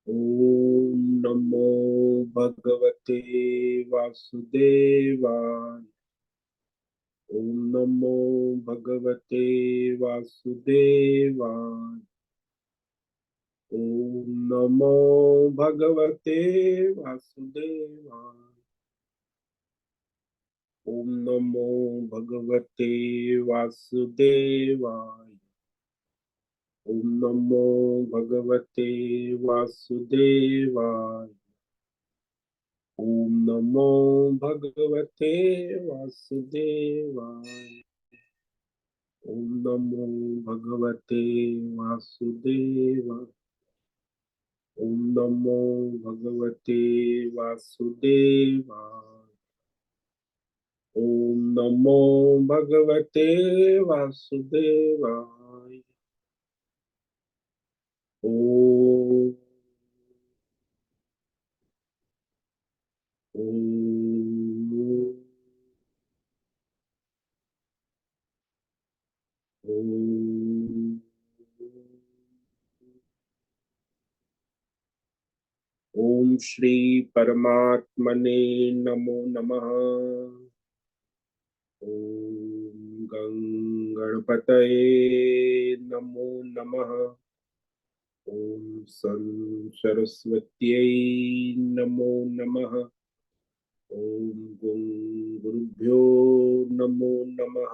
ओम नमो भगवते वासुदेवाय। ओम नमो भगवते वासुदेवाय। ओम नमो भगवते वासुदेवाय। ओम नमो भगवते वासुदेवाय। ओम नमो भगवते वासुदेवाय। ओम नमो भगवते वासुदेवाय। ओम नमो भगवते वासुदेवाय। ओम नमो भगवते वासुदेवाय। ओम नमो भगवते वासुदेवाय। ओम ओम ओम। ओम श्री परमात्मने नमो नमः। ओम गणपतये नमो नमः। ओम सं सरस्वत्यै नमो नमः। ओम गुरुभ्यो नमो नमः।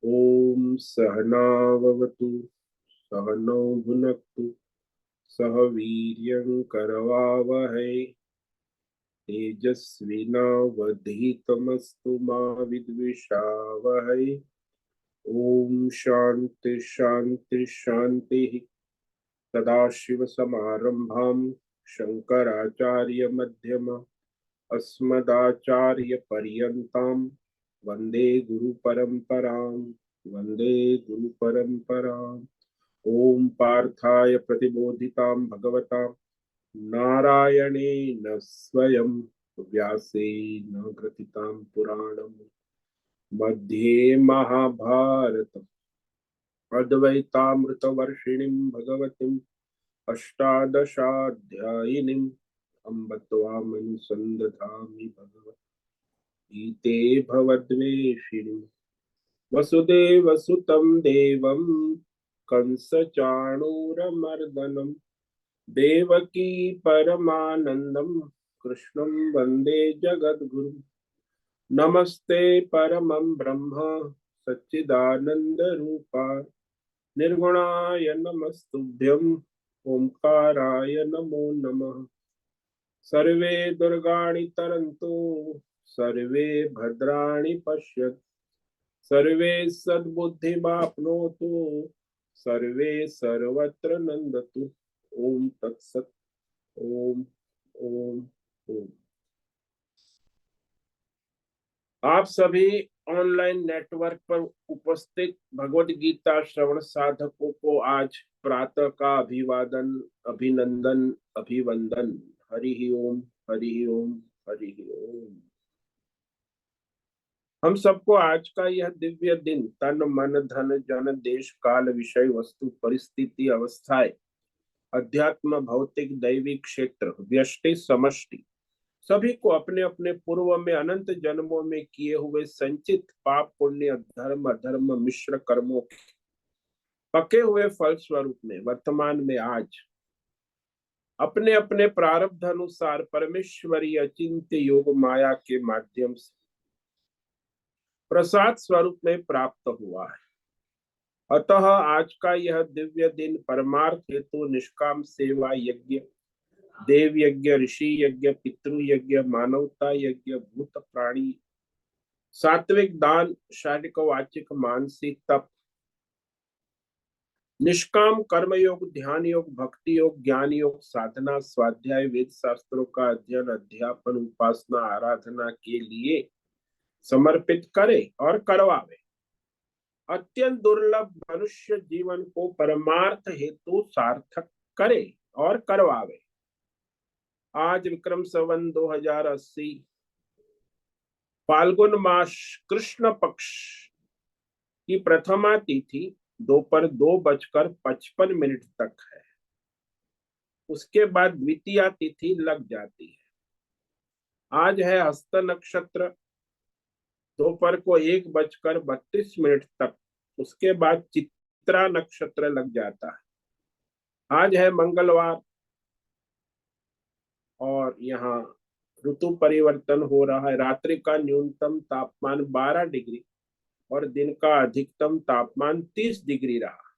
ओम सहनाववतु सहनौ भुनक्तु सह वीर्यं करवावहै तेजस्विनावधीतमस्तु मा विद्विषावहै। ओम शांति शांति शांति। सदाशिवसमारंभां शंकराचार्यमध्यमाम् अस्मदाचार्यपर्यन्तां वन्दे गुरुपरम्परां। वन्दे गुरुपरम्पराम्। ओम पार्थाय प्रतिबोधितां भगवता नारायणेन स्वयं व्यासेन ग्रथितां पुराणं मध्ये महाभारतम् अद्वैतामृतवर्षिणीं भगवतीम् अष्टादशाध्यायिनीम् अम्ब त्वामनुसन्दधामि भगवतीते भवद्वेषिणीम्। वसुदेवसुतं देवं कंसचाणूरमर्दनं देवकी परमानन्दं कृष्णं वन्दे जगद्गुरुं। नमस्ते परमं ब्रह्म सच्चिदानन्दरूपाय निर्गुणाय नमस्तुभ्यं ओंकाराय नमो नमः। सर्वे दुर्गाणि तरन्तु सर्वे भद्राणि पश्यन्तु सर्वे सद्बुद्धिमाप्नोतु सर्वे सर्वत्र नंदतु। ओम तत्सत। ओम ओम ओम। आप सभी ऑनलाइन नेटवर्क पर उपस्थित भगवत गीता श्रवण साधकों को आज प्रातः का अभिवादन अभिनंदन अभिवंदन। हरि ओम हरि ओम हरि ओम। हम सबको आज का यह दिव्य दिन तन मन धन जन देश काल विषय वस्तु परिस्थिति अवस्थाएं अध्यात्म भौतिक दैविक क्षेत्र व्यष्टि समष्टि सभी को अपने अपने पूर्व में अनंत जन्मों में किए हुए संचित पाप पुण्य धर्म अधर्म मिश्र कर्मों के पके हुए फल स्वरूप में वर्तमान में आज अपने अपने प्रारब्ध अनुसार परमेश्वरी अचिंत्य योग माया के माध्यम से प्रसाद स्वरूप में प्राप्त हुआ है। अतः आज का यह दिव्य दिन परमार्थ हेतु निष्काम सेवा यज्ञ देव यज्ञ ऋषि यज्ञ पितृ यज्ञ मानवता यज्ञ भूत प्राणी सात्विक दान शारीरिक वाचिक मानसिक तप निष्काम कर्म योग ध्यान योग भक्ति योग ज्ञान योग साधना स्वाध्याय वेद शास्त्रों का अध्ययन अध्यापन उपासना आराधना के लिए समर्पित करे और करवावे। अत्यंत दुर्लभ मनुष्य जीवन को परमार्थ हेतु सार्थक करे और करवावे। आज विक्रम संवत 2080 फाल्गुन मास कृष्ण पक्ष की प्रथमा तिथि दोपहर 2:55 तक है। उसके बाद द्वितीया तिथि लग जाती है। आज है हस्त नक्षत्र, दोपहर को 1:32 तक। उसके बाद चित्रा नक्षत्र लग जाता है। आज है मंगलवार और यहाँ ऋतु परिवर्तन हो रहा है। रात्रि का न्यूनतम तापमान 12 डिग्री और दिन का अधिकतम तापमान 30 डिग्री रहा।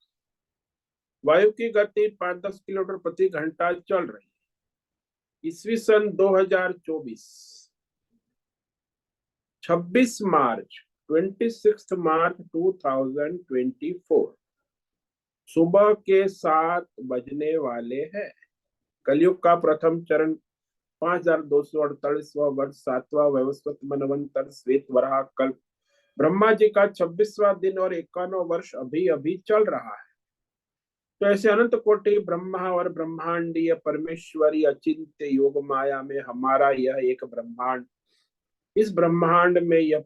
वायु की गति 5-10 किलोमीटर प्रति घंटा चल रही है। ईस्वी सन 2024, 26 मार्च 26 मार्च 2024 सुबह के 7 बजने वाले हैं। कलयुग का प्रथम चरण 5248वां वर्ष, 7वां वैवस्वत मनवंतर श्वेत वराह कल्प, ब्रह्मा जी का 26वां दिन और 51वां वर्ष अभी अभी चल रहा है। तो ऐसे अनंत कोटि ब्रह्मा और ब्रह्मांडीय परमेश्वरी अचिंत्य योग माया में हमारा यह एक ब्रह्मांड, इस ब्रह्मांड में यह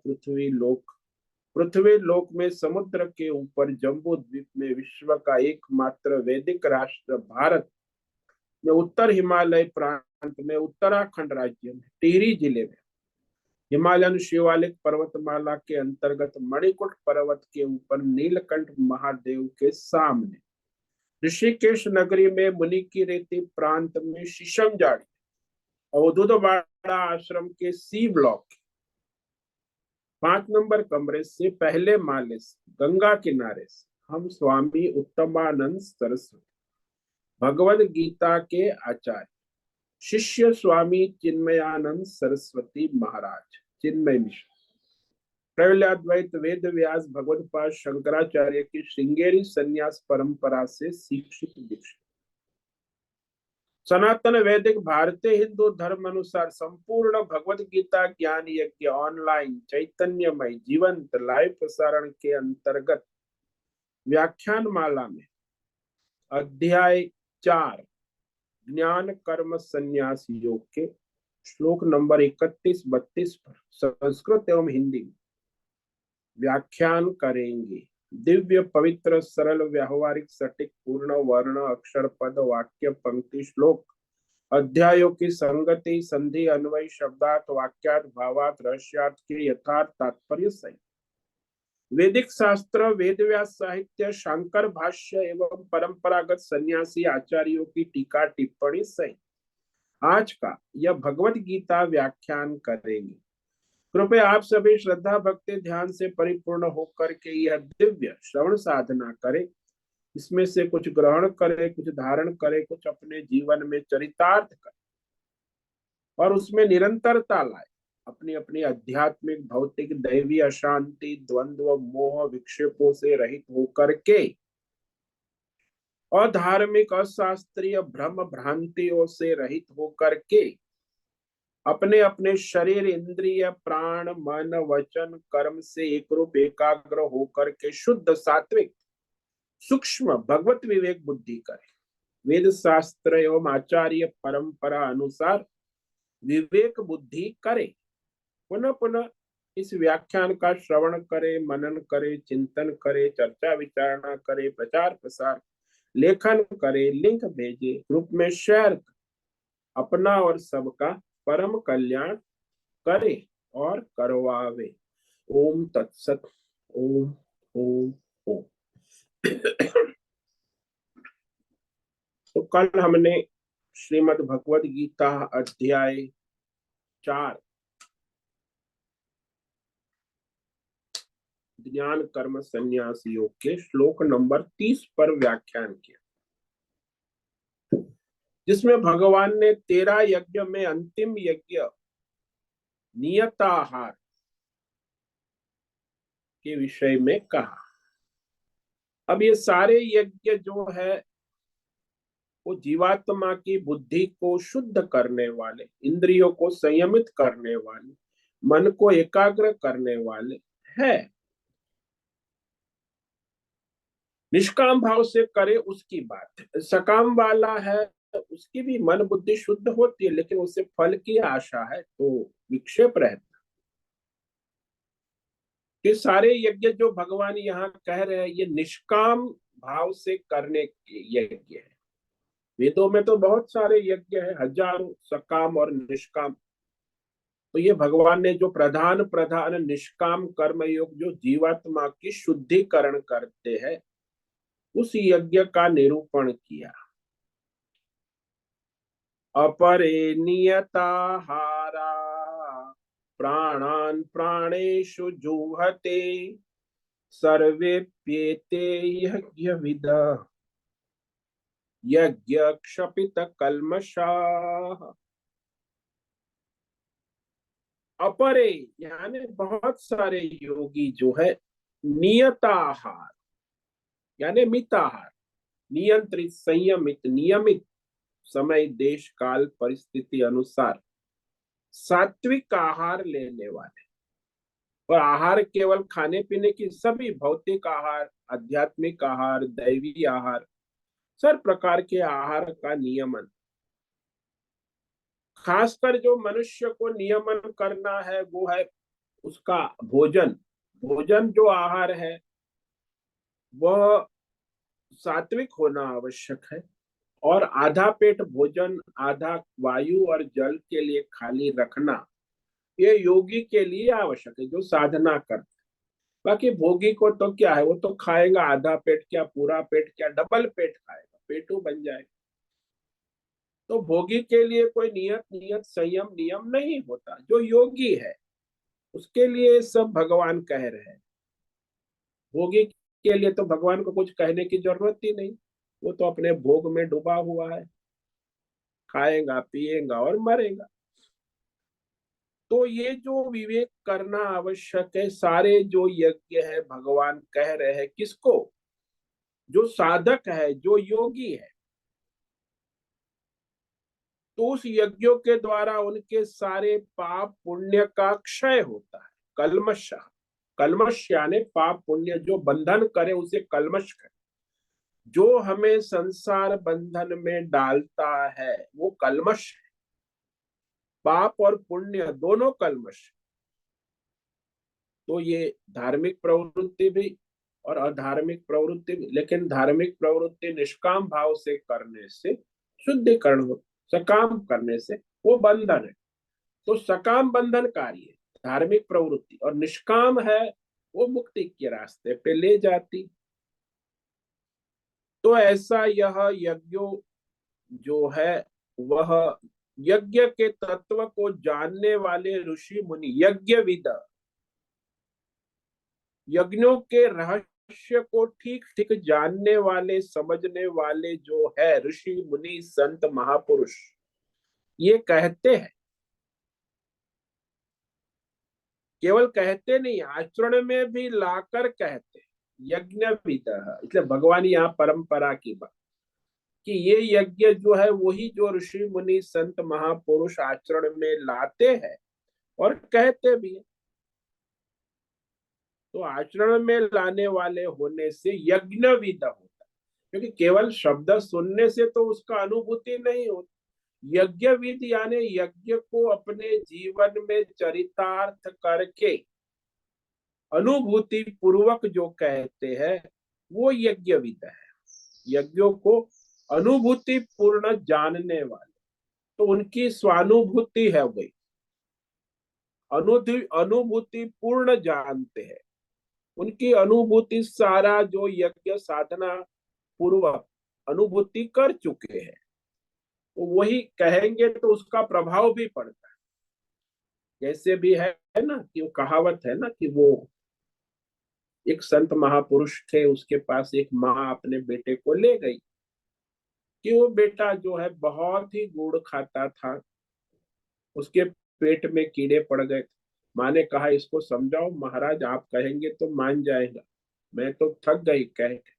पृथ्वी लोक में समुद्र के ऊपर जम्बू द्वीप में विश्व का एकमात्र वैदिक राष्ट्र भारत में उत्तर हिमालय प्रांत में उत्तराखंड राज्य में टिहरी जिले में हिमालयन शिवालिक पर्वतमाला के अंतर्गत मणिकुट पर्वत के ऊपर नीलकंठ महादेव के सामने ऋषिकेश नगरी में मुनि की रेती प्रांत में शीशमजाड़ी अवधूतवाड़ा आश्रम के सी ब्लॉक 5 नंबर कमरे से पहले माले से गंगा किनारे से हम स्वामी उत्तमानंद सरस्वती भगवद गीता के आचार्य शिष्य स्वामी चिन्मयानंद सरस्वती महाराज चिन्मय मिश्र त्रैलोक्याद्वैत वेद व्यास भगवदपाद शंकराचार्य की श्रृंगेरी संन्यास परंपरा से शिक्षित दीक्षित सनातन वैदिक भारतीय हिंदू धर्म अनुसार संपूर्ण भगवद गीता ज्ञान यज्ञ ऑनलाइन चैतन्यमय जीवंत लाइव प्रसारण के अंतर्गत व्याख्यान माला में अध्याय 4 ज्ञान कर्म संन्यास योग के श्लोक नंबर 31-32 पर संस्कृत एवं हिंदी में व्याख्यान करेंगे। दिव्य पवित्र सरल व्यावहारिक सटीक पूर्ण वर्ण अक्षर पद वाक्य पंक्ति श्लोक अध्यायों की संगति संधि अन्वय शब्दार्थ वाक्यार्थ भावार्थ रहस्यार्थ के यथार्थ तात्पर्य सहित वैदिक शास्त्र वेद व्यास साहित्य शांकर भाष्य एवं परंपरागत सन्यासी आचार्यों की टीका टिप्पणी सहित आज का यह भगवत गीता व्याख्यान करेंगे। कृपया आप सभी श्रद्धा भक्ति ध्यान से परिपूर्ण होकर के यह दिव्य श्रवण साधना करें। इसमें से कुछ ग्रहण करें, कुछ धारण करें, कुछ अपने जीवन में चरितार्थ करें और उसमें निरंतरता लाए। अपनी अपनी आध्यात्मिक भौतिक दैवी अशांति द्वंद्व मोह विक्षेपों से रहित होकर के और धार्मिक अशास्त्रीय भ्रम भ्रांतियों से रहित होकर के अपने अपने शरीर इंद्रिय प्राण मन वचन कर्म से एक रूप एकाग्र होकर के शुद्ध सात्विक सूक्ष्म भगवत विवेक बुद्धि करें। वेद शास्त्र एवं आचार्य परंपरा अनुसार विवेक बुद्धि करें। पुनः पुनः इस व्याख्यान का श्रवण करे, मनन करे, चिंतन करे, चर्चा विचारणा करे, प्रचार प्रसार लेखन करे, लिंक भेजे, ग्रुप में शेयर, अपना और सबका परम कल्याण करे और करवावे। ओम तत्सत। ओम ओम ओम। तो कल हमने श्रीमद् भगवद गीता अध्याय 4 ज्ञान कर्म संन्यास योग के श्लोक नंबर 30 पर व्याख्यान किया, जिसमें भगवान ने 13 यज्ञ में अंतिम यज्ञ नियताहार के विषय में कहा। अब ये सारे यज्ञ जो है वो जीवात्मा की बुद्धि को शुद्ध करने वाले, इंद्रियों को संयमित करने वाले, मन को एकाग्र करने वाले है। निष्काम भाव से करे उसकी बात है, सकाम वाला है उसकी भी मन बुद्धि शुद्ध होती है, लेकिन उसे फल की आशा है तो विक्षेप रहता। ये सारे यज्ञ जो भगवान यहाँ कह रहे हैं ये निष्काम भाव से करने के यज्ञ है। वेदों में तो बहुत सारे यज्ञ है, हजारों, सकाम और निष्काम। तो ये भगवान ने जो प्रधान प्रधान निष्काम कर्म योग जो जीवात्मा की शुद्धिकरण करते हैं, उस यज्ञ का निरूपण किया। अपरे नियताहारा प्राणान प्राणेषु जुहते सर्वेप्येते यज्ञविदः यज्ञ क्षपित कल्मषाः। अपरे यानी बहुत सारे योगी जो है, नियताहार यानी मिताहार, नियंत्रित, संयमित, नियमित, समय देश काल परिस्थिति अनुसार सात्विक आहार लेने वाले। और आहार केवल खाने पीने की, सभी भौतिक आहार, आध्यात्मिक आहार, दैवी आहार, सर प्रकार के आहार का नियमन। खासकर जो मनुष्य को नियमन करना है वो है उसका भोजन। भोजन जो आहार है वह सात्विक होना आवश्यक है। और आधा पेट भोजन, आधा वायु और जल के लिए खाली रखना, ये योगी के लिए आवश्यक है जो साधना करते। बाकी भोगी को तो क्या है, वो तो खाएगा, आधा पेट क्या, पूरा पेट क्या, डबल पेट खाएगा, पेटू बन जाएगा। तो भोगी के लिए कोई नियत नियत संयम नियम नहीं होता। जो योगी है उसके लिए सब भगवान कह रहे हैं। भोगी के लिए तो भगवान को कुछ कहने की जरूरत ही नहीं, वो तो अपने भोग में डूबा हुआ है, खाएगा पिएगा और मरेगा। तो ये जो विवेक करना आवश्यक है, सारे जो यज्ञ है भगवान कह रहे हैं किसको, जो साधक है, जो योगी है। तो उस यज्ञों के द्वारा उनके सारे पाप पुण्य का क्षय होता है। कल्मश, कल्मश यानी पाप पुण्य जो बंधन करे उसे कल्मश करे। जो हमें संसार बंधन में डालता है वो कल्मश है। पाप और पुण्य दोनों कल्मश। तो ये धार्मिक प्रवृत्ति भी और अधार्मिक प्रवृत्ति भी, लेकिन धार्मिक प्रवृत्ति निष्काम भाव से करने से शुद्धिकरण हो, सकाम करने से वो बंधन है। तो सकाम बंधनकारी है धार्मिक प्रवृत्ति, और निष्काम है वो मुक्ति के रास्ते पे ले जाती। तो ऐसा यह यज्ञ जो है वह यज्ञ के तत्व को जानने वाले ऋषि मुनि, यज्ञविद, यज्ञों के रहस्य को ठीक ठीक जानने वाले, समझने वाले जो है ऋषि मुनि संत महापुरुष, ये कहते हैं, केवल कहते नहीं, आचरण में भी लाकर कहते हैं। यज्ञ विदः, इसलिए भगवान यहाँ परंपरा की बात कि ये यज्ञ जो है वही जो ऋषि मुनि संत महापुरुष आचरण में लाते हैं और कहते भी है। तो आचरण में लाने वाले होने से यज्ञविद होता है, क्योंकि केवल शब्द सुनने से तो उसका अनुभूति नहीं होती। यज्ञविद यानी यज्ञ को अपने जीवन में चरितार्थ करके अनुभूति पूर्वक जो कहते हैं वो यज्ञविद है। यज्ञों को अनुभूति पूर्ण जानने वाले, तो उनकी स्वानुभूति है वही, अनुभूति पूर्ण जानते हैं। उनकी अनुभूति सारा जो यज्ञ साधना पूर्वक अनुभूति कर चुके हैं, तो वही कहेंगे तो उसका प्रभाव भी पड़ता है। जैसे भी है ना कि वो कहावत है ना कि वो एक संत महापुरुष थे, उसके पास एक माँ अपने बेटे को ले गई कि वो बेटा जो है बहुत ही गुड़ खाता था, उसके पेट में कीड़े पड़ गए। माँ ने कहा इसको समझाओ, महाराज आप कहेंगे तो मान जाएगा, मैं तो थक गई कह के।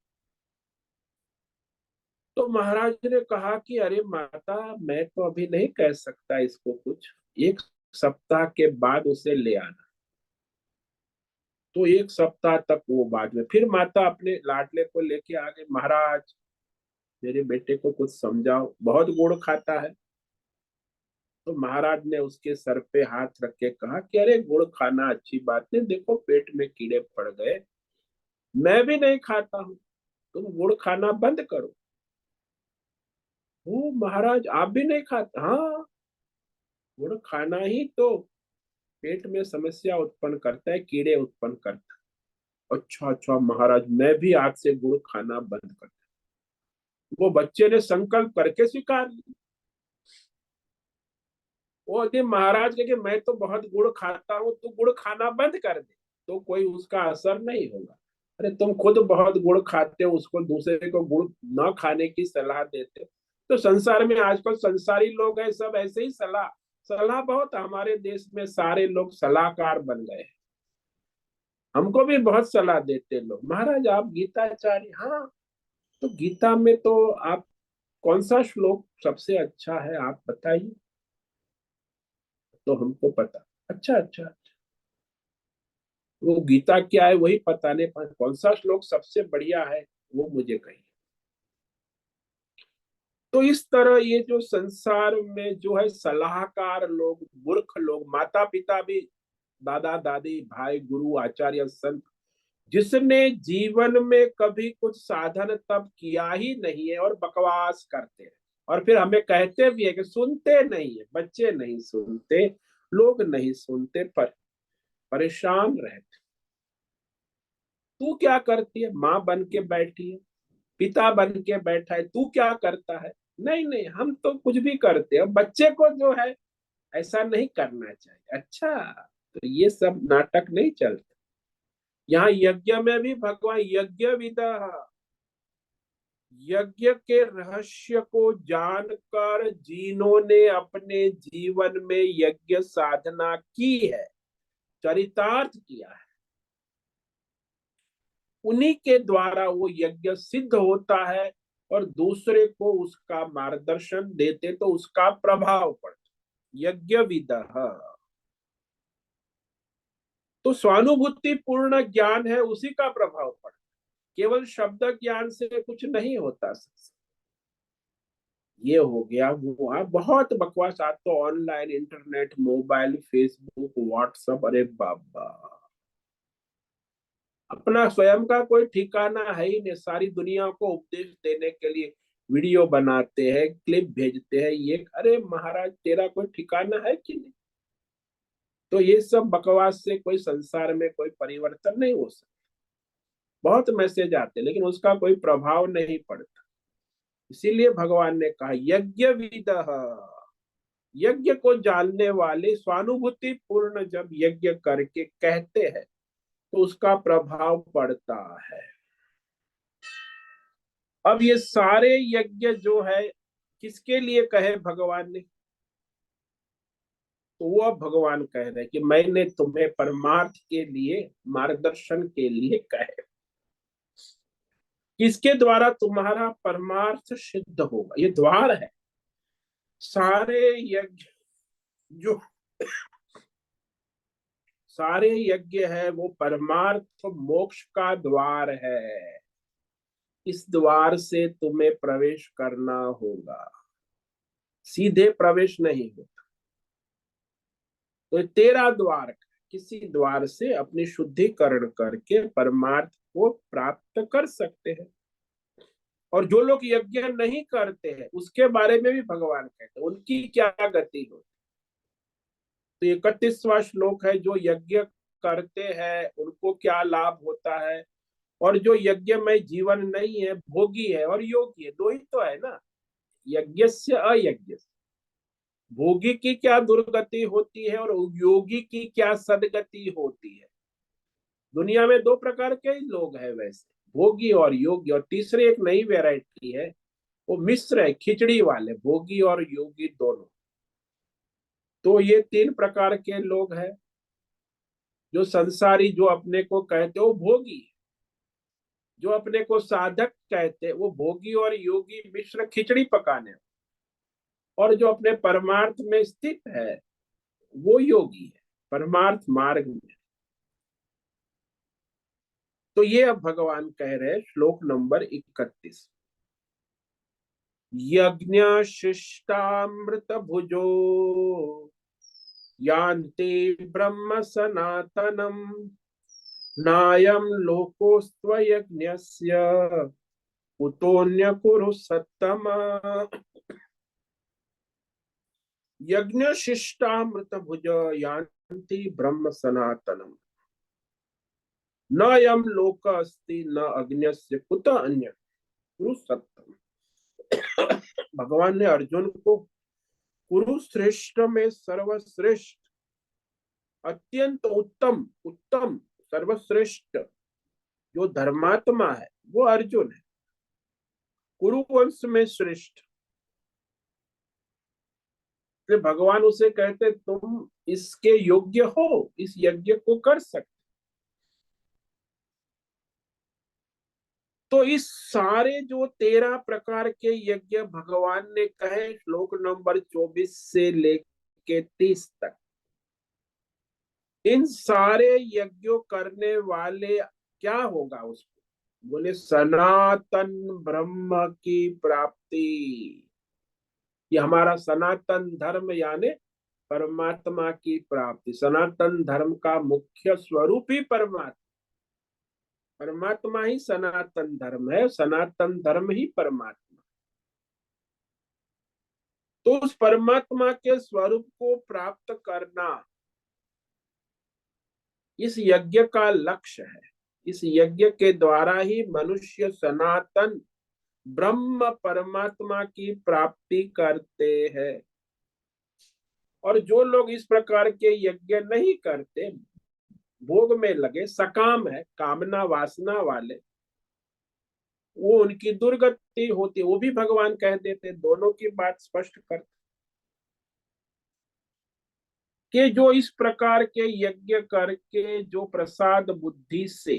तो महाराज ने कहा कि अरे माता, मैं तो अभी नहीं कह सकता इसको कुछ, एक सप्ताह के बाद उसे ले आना। तो एक सप्ताह तक वो बाद में फिर माता अपने लाडले को लेके आ गई, महाराज मेरे बेटे को कुछ समझाओ, बहुत गुड़ खाता है। तो महाराज ने उसके सर पे हाथ रख के कहा कि अरे गुड़ खाना अच्छी बात नहीं, देखो पेट में कीड़े पड़ गए, मैं भी नहीं खाता हूँ, तुम गुड़ खाना बंद करो। ओ महाराज आप भी नहीं खाते? हाँ, गुड़ खाना ही तो पेट में समस्या उत्पन्न करता है, कीड़े उत्पन्न करता है। अच्छा अच्छा महाराज, मैं भी आज से गुड़ खाना बंद कर। वो बच्चे ने संकल्प करके स्वीकार लिया। वो यदि महाराज के कि मैं तो बहुत गुड़ खाता हूँ, तू गुड़ खाना बंद कर दे तो कोई उसका असर नहीं होगा। अरे तुम खुद बहुत गुड़ खाते हो, उसको दूसरे को गुड़ न खाने की सलाह देते हो। तो संसार में आजकल संसारी लोग हैं, सब ऐसे ही सलाह सलाह बहुत, हमारे देश में सारे लोग सलाहकार बन गए हैं। हमको भी बहुत सलाह देते लोग, महाराज आप गीताचार्य। हाँ, तो गीता में तो आप कौन सा श्लोक सबसे अच्छा है आप बताइए। तो हमको पता। अच्छा अच्छा अच्छा। वो गीता क्या है वही पता नहीं, पर कौन सा श्लोक सबसे बढ़िया है वो मुझे कहिए। तो इस तरह ये जो संसार में जो है सलाहकार लोग, मूर्ख लोग, माता पिता भी, दादा दादी, भाई, गुरु, आचार्य, संत, जिसने जीवन में कभी कुछ साधन तप किया ही नहीं है और बकवास करते हैं, और फिर हमें कहते भी है कि सुनते नहीं है, बच्चे नहीं सुनते, लोग नहीं सुनते, पर परेशान रहते। तू क्या करती है? माँ बन के बैठी है, पिता बन के बैठा है, तू क्या करता है? नहीं नहीं, हम तो कुछ भी करते हैं, बच्चे को जो है ऐसा नहीं करना चाहिए। अच्छा, तो ये सब नाटक नहीं चलता। यहाँ यज्ञ में भी भगवान यज्ञ विदा, यज्ञ के रहस्य को जानकर जिन्होंने अपने जीवन में यज्ञ साधना की है, चरितार्थ किया है, उन्हीं के द्वारा वो यज्ञ सिद्ध होता है, और दूसरे को उसका मार्गदर्शन देते तो उसका प्रभाव पड़ता। यज्ञ विदः, तो स्वानुभूति पूर्ण ज्ञान है, उसी का प्रभाव पड़ता। केवल शब्द ज्ञान से कुछ नहीं होता। ये हो गया वो बहुत बकवास। आज तो online internet, mobile, Facebook, WhatsApp, अरे बाबा, अपना स्वयं का कोई ठिकाना है ही नहीं। सारी दुनिया को उपदेश देने के लिए वीडियो बनाते हैं, क्लिप भेजते हैं, ये अरे महाराज तेरा कोई ठिकाना है कि नहीं? तो ये सब बकवास से कोई संसार में कोई परिवर्तन नहीं हो सकता। बहुत मैसेज आते लेकिन उसका कोई प्रभाव नहीं पड़ता। इसीलिए भगवान ने कहा यज्ञ विदः, यज्ञ को जानने वाले स्वानुभूति पूर्ण जब यज्ञ करके कहते हैं तो उसका प्रभाव पड़ता है। अब ये सारे यज्ञ जो है किसके लिए कहे भगवान ने? तो वो अब भगवान कह रहे हैं कि मैंने तुम्हें परमार्थ के लिए, मार्गदर्शन के लिए कहे। किसके द्वारा तुम्हारा परमार्थ सिद्ध होगा? ये द्वार है। सारे यज्ञ जो सारे यज्ञ है वो परमार्थ मोक्ष का द्वार है। इस द्वार से तुम्हें प्रवेश करना होगा, सीधे प्रवेश नहीं होता। तो तेरा द्वार, किसी द्वार से अपनी शुद्धिकरण करके परमार्थ को प्राप्त कर सकते हैं। और जो लोग यज्ञ नहीं करते हैं उसके बारे में भी भगवान कहते हैं उनकी क्या गति हो। तो 31वां श्लोक है, जो यज्ञ करते हैं उनको क्या लाभ होता है, और जो यज्ञ में जीवन नहीं है, भोगी है और योगी है, दो ही तो है ना। यज्ञ से अयज्ञ, भोगी की क्या दुर्गति होती है और योगी की क्या सदगति होती है। दुनिया में दो प्रकार के ही लोग हैं वैसे, भोगी और योगी, और तीसरे एक नई वेराइटी है, वो मिश्र है, खिचड़ी वाले, भोगी और योगी दोनों। तो ये तीन प्रकार के लोग हैं। जो संसारी, जो अपने को कहते हो भोगी, जो अपने को साधक कहते वो भोगी और योगी मिश्र खिचड़ी पकाने, और जो अपने परमार्थ में स्थित है वो योगी है, परमार्थ मार्ग में। तो ये अब भगवान कह रहे हैं श्लोक नंबर 31, यज्ञ शिष्टामृत भुजो यान्ति ब्रह्म सनातनम, नायम लोकोस्त्वयज्ञस्य कुतोऽन्य कुरु सत्तम। यज्ञ शिष्टामृत भुज यान्ति ब्रह्म सनातनम न यम लोक अस्ति न अग्न्यस्य कुत अन्य कुरु सत्यम। भगवान ने अर्जुन को कुरुश्रेष्ठ में सर्वश्रेष्ठ, अत्यंत उत्तम उत्तम सर्वश्रेष्ठ जो धर्मात्मा है वो अर्जुन है, कुरुवंश में श्रेष्ठ। तो भगवान उसे कहते तुम इसके योग्य हो, इस यज्ञ को कर सकते। तो इस सारे जो 13 प्रकार के यज्ञ भगवान ने कहे श्लोक नंबर 24 से लेके 30 तक, इन सारे यज्ञों करने वाले क्या होगा उसको? बोले सनातन ब्रह्म की प्राप्ति। ये हमारा सनातन धर्म यानी परमात्मा की प्राप्ति। सनातन धर्म का मुख्य स्वरूप ही परमात्मा, परमात्मा ही सनातन धर्म है, सनातन धर्म ही परमात्मा। तो उस परमात्मा के स्वरूप को प्राप्त करना इस यज्ञ का लक्ष्य है। इस यज्ञ के द्वारा ही मनुष्य सनातन ब्रह्म परमात्मा की प्राप्ति करते हैं। और जो लोग इस प्रकार के यज्ञ नहीं करते, भोग में लगे, सकाम है, कामना वासना वाले, वो उनकी दुर्गति होती। वो भी भगवान कह देते, दोनों की बात स्पष्ट कर कि जो इस प्रकार के यज्ञ करके जो प्रसाद बुद्धि से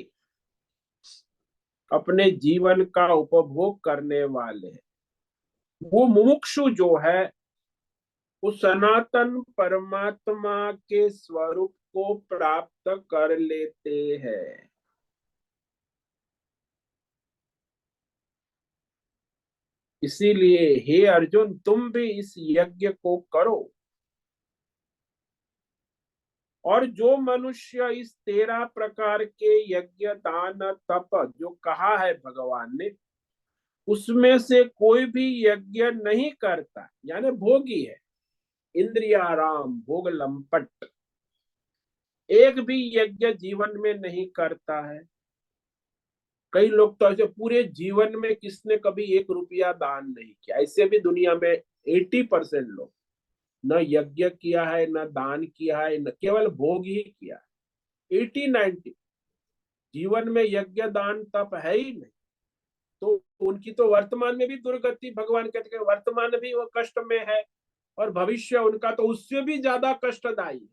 अपने जीवन का उपभोग करने वाले हैं, वो मुमुक्षु जो है उस सनातन परमात्मा के स्वरूप को प्राप्त कर लेते हैं। इसीलिए हे अर्जुन तुम भी इस यज्ञ को करो। और जो मनुष्य इस 13 प्रकार के यज्ञ दान तप जो कहा है भगवान ने, उसमें से कोई भी यज्ञ नहीं करता, यानी भोगी है, इंद्रियाराम भोग लंपट, एक भी यज्ञ जीवन में नहीं करता है। कई लोग तो ऐसे पूरे जीवन में किसने कभी 1 रुपया दान नहीं किया, ऐसे भी दुनिया में 80% लोग न यज्ञ किया है, न दान किया है, न केवल भोग ही किया है। 80-90 जीवन में यज्ञ दान तप है ही नहीं। तो उनकी तो वर्तमान में भी दुर्गति, भगवान कहते हैं वर्तमान भी वो कष्ट में है, और भविष्य उनका तो उससे भी ज्यादा कष्टदायी है।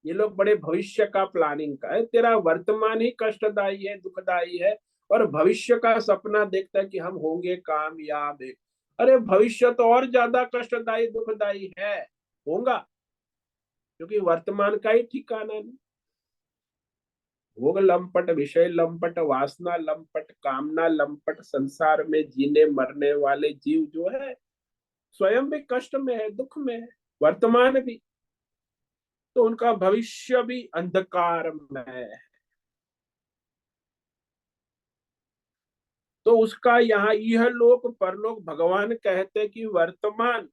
ये लोग बड़े भविष्य का प्लानिंग का है, तेरा वर्तमान ही कष्टदायी है, दुखदायी है, और भविष्य का सपना देखता है कि हम होंगे कामयाब। अरे भविष्य तो और ज्यादा कष्टदायी दुखदायी है, होगा, क्योंकि वर्तमान का ही ठिकाना नहीं। भोग लंपट, विषय लंपट, वासना लंपट, कामना लंपट, संसार में जीने मरने वाले जीव जो है स्वयं भी कष्ट में है, दुख में है, वर्तमान भी, तो उनका भविष्य भी अंधकार में है। तो उसका यहाँ यह लोक परलोक, भगवान कहते कि वर्तमान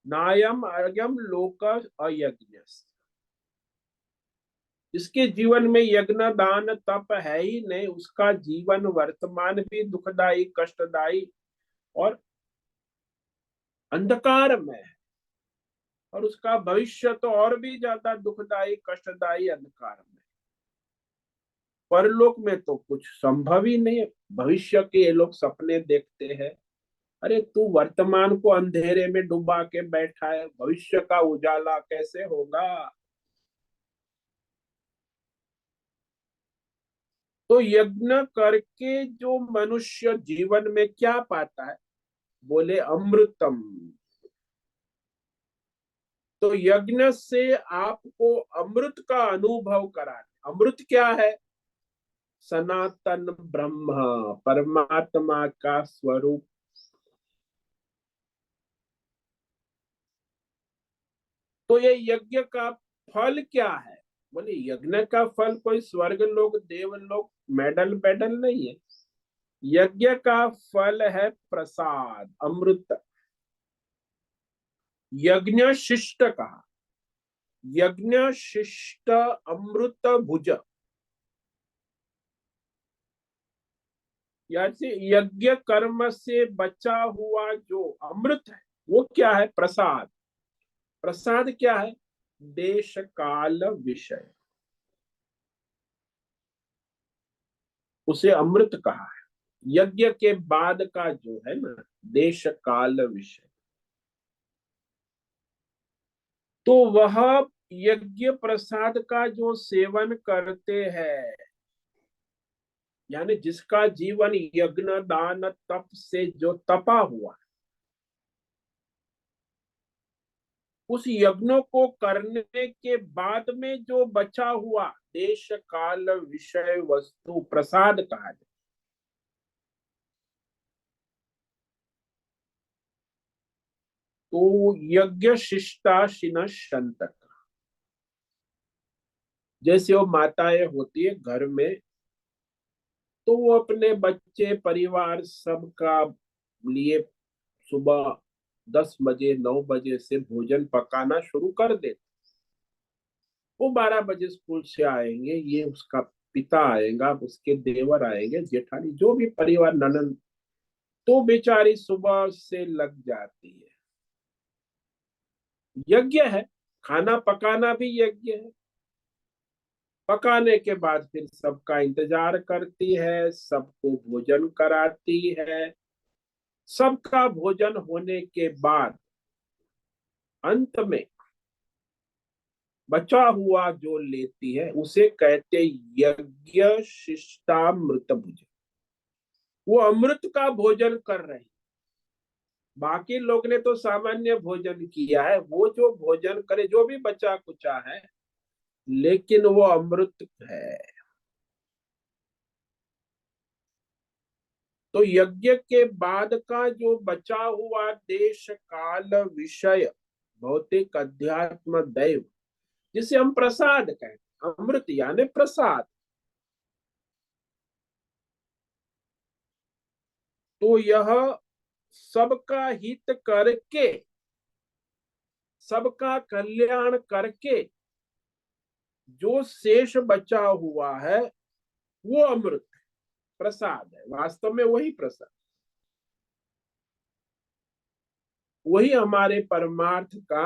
नायम अयम लोक अयज्ञ, इसके जीवन में यज्ञ दान तप है ही नहीं, उसका जीवन वर्तमान भी दुखदायी कष्टदायी और अंधकार में है, और उसका भविष्य तो और भी ज्यादा दुखदायी कष्टदायी अंधकार में। परलोक में तो कुछ संभव ही नहीं है। भविष्य के ये लोग सपने देखते हैं, अरे तू वर्तमान को अंधेरे में डुबा के बैठा है, भविष्य का उजाला कैसे होगा? तो यज्ञ करके जो मनुष्य जीवन में क्या पाता है? बोले अमृतम। तो यज्ञ से आपको अमृत का अनुभव कराना। अमृत क्या है? सनातन ब्रह्म, परमात्मा का स्वरूप। तो ये यज्ञ का फल क्या है? बोले यज्ञ का फल कोई स्वर्ग लोक देवलोक मेडल बेडल नहीं है। यज्ञ का फल है प्रसाद, अमृत। यज्ञ शिष्ट कहा। यज्ञ शिष्ट अमृत भुज, यानी यज्ञ कर्म से बचा हुआ जो अमृत है वो क्या है? प्रसाद। प्रसाद क्या है? देश काल विषय, उसे अमृत कहा है। यज्ञ के बाद का जो है ना, देश काल विषय, तो वह यज्ञ प्रसाद का जो सेवन करते हैं, यानी जिसका जीवन यज्ञ दान तप से जो तपा हुआ, उस यज्ञों को करने के बाद में जो बचा हुआ देश काल विषय वस्तु प्रसाद कहा जाए। तो यज्ञ शिष्टाशिन संतक, जैसे वो माताएं होती है घर में, तो वो अपने बच्चे परिवार सबका लिए सुबह 10 बजे 9 बजे से भोजन पकाना शुरू कर देते। वो 12 बजे स्कूल से आएंगे, ये उसका पिता आएगा, उसके देवर आएंगे, जेठानी, जो भी परिवार, ननद, तो बेचारी सुबह से लग जाती है। यज्ञ है, खाना पकाना भी यज्ञ है। पकाने के बाद फिर सबका इंतजार करती है, सबको भोजन कराती है। सबका भोजन होने के बाद अंत में बचा हुआ जो लेती है उसे कहते यज्ञ शिष्टामृत भुज। वो अमृत का भोजन कर रहे हैं। बाकी लोग ने तो सामान्य भोजन किया है, वो जो भोजन करे जो भी बचा कुचा है, लेकिन वो अमृत है। तो यज्ञ के बाद का जो बचा हुआ देश काल विषय भौतिक अध्यात्म दैव, जिसे हम प्रसाद कहते हैं, अमृत यानी प्रसाद, तो यह सबका हित करके, सबका कल्याण करके जो शेष बचा हुआ है वो अमृत है, प्रसाद है। वास्तव में वही प्रसाद, वही हमारे परमार्थ का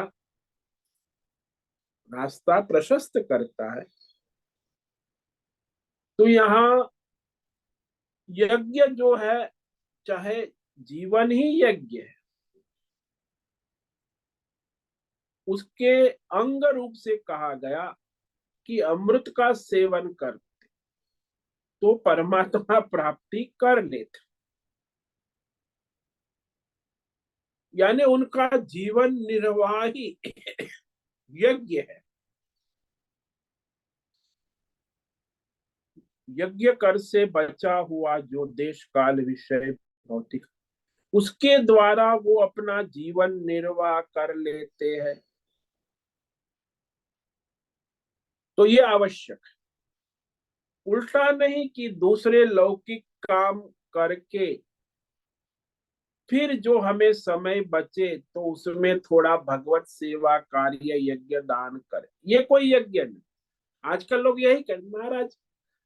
रास्ता प्रशस्त करता है। तो यहाँ यज्ञ जो है, चाहे जीवन ही यज्ञ है, उसके अंग रूप से कहा गया कि अमृत का सेवन कर तो परमात्मा प्राप्ति कर लेते, यानी उनका जीवन निर्वाह ही यज्ञ है। यज्ञ कर से बचा हुआ जो देश काल विषय भौतिक, उसके द्वारा वो अपना जीवन निर्वाह कर लेते हैं। तो ये आवश्यक है, उल्टा नहीं कि दूसरे लौकिक काम करके फिर जो हमें समय बचे तो उसमें थोड़ा भगवत सेवा कार्य यज्ञ दान करें। ये कोई यज्ञ नहीं। आजकल लोग यही कहते, महाराज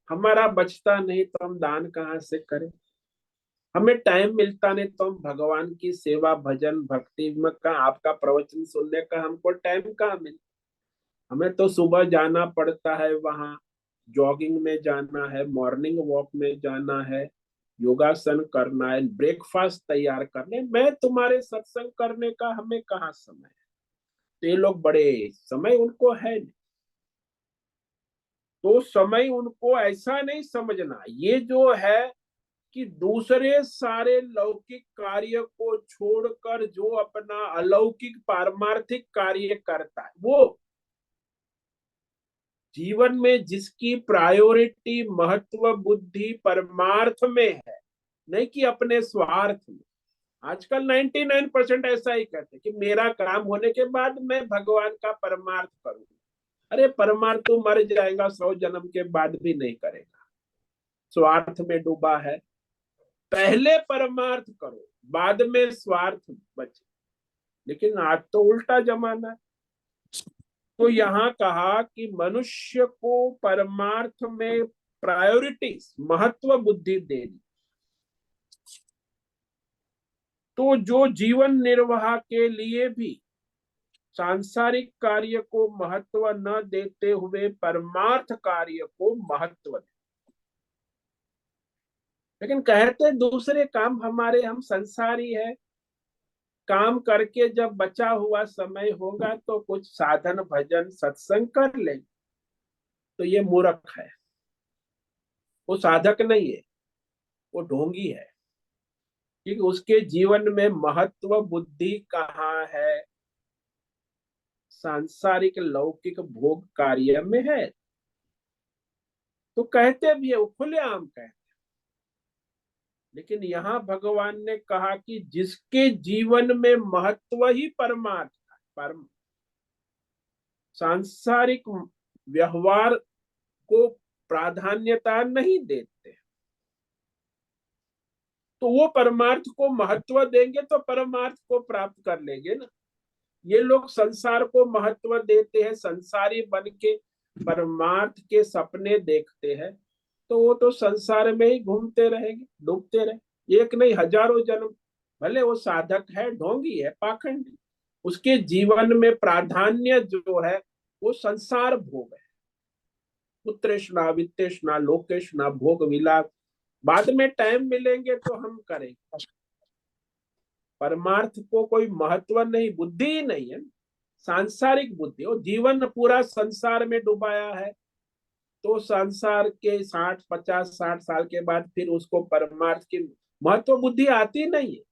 हमारा बचता नहीं तो हम दान कहाँ से करें, हमें टाइम मिलता नहीं तो हम भगवान की सेवा भजन भक्ति में का आपका प्रवचन सुनने का हमको टाइम कहाँ मिलता। हमें तो सुबह जाना पड़ता है, वहां जॉगिंग में जाना है, मॉर्निंग वॉक में जाना है, योगासन करना है, ब्रेकफास्ट तैयार करने, मैं तुम्हारे सत्संग करने का हमें कहाँ समय है। तो ये लोग बड़े समय उनको है नहीं। तो समय उनको ऐसा नहीं समझना, ये जो है कि दूसरे सारे लौकिक कार्य को छोड़कर जो अपना अलौकिक पारमार्थिक कार्य करता है, वो जीवन में जिसकी प्रायोरिटी महत्व बुद्धि परमार्थ में है, नहीं कि अपने स्वार्थ में। आजकल 99% ऐसा ही कहते हैं कि मेरा काम होने के बाद मैं भगवान का परमार्थ करूंगा। अरे परमार्थ तो मर जाएगा, 100 जन्म के बाद भी नहीं करेगा, स्वार्थ में डूबा है। पहले परमार्थ करो, बाद में स्वार्थ बचे। लेकिन आज तो उल्टा जमाना है। तो यहाँ कहा कि मनुष्य को परमार्थ में प्रायोरिटीज, महत्व बुद्धि देनी। तो जो जीवन निर्वाह के लिए भी सांसारिक कार्य को महत्व न देते हुए परमार्थ कार्य को महत्व दे। लेकिन कहते दूसरे काम हमारे, हम संसारी है, काम करके जब बचा हुआ समय होगा तो कुछ साधन भजन सत्संग कर ले। तो ये मूर्ख है, वो साधक नहीं है, वो ढोंगी है। क्योंकि उसके जीवन में महत्व बुद्धि कहाँ है? सांसारिक लौकिक भोग कार्य में है। तो कहते भी है, वो खुलेआम कहते। लेकिन यहाँ भगवान ने कहा कि जिसके जीवन में महत्व ही परमार्थ का, परम सांसारिक व्यवहार को प्राधान्यता नहीं देते, तो वो परमार्थ को महत्व देंगे तो परमार्थ को प्राप्त कर लेंगे ना। ये लोग संसार को महत्व देते हैं, संसारी बन के परमार्थ के सपने देखते हैं, तो वो तो संसार में ही घूमते रहेंगे, डूबते रहे, एक नहीं हजारों जन्म। भले वो साधक है, ढोंगी है, पाखंडी, उसके जीवन में प्राधान्य जो है वो संसार भोग है। पुत्रेष्णा वित्तेष्णा लोकेष्णा भोग विलास, बाद में टाइम मिलेंगे तो हम करेंगे। परमार्थ को कोई महत्व नहीं, बुद्धि ही नहीं है, सांसारिक बुद्धि। और जीवन पूरा संसार में डुबाया है, तो संसार के 60 50 60 साल के बाद फिर उसको परमार्थ की महत्व बुद्धि आती नहीं है।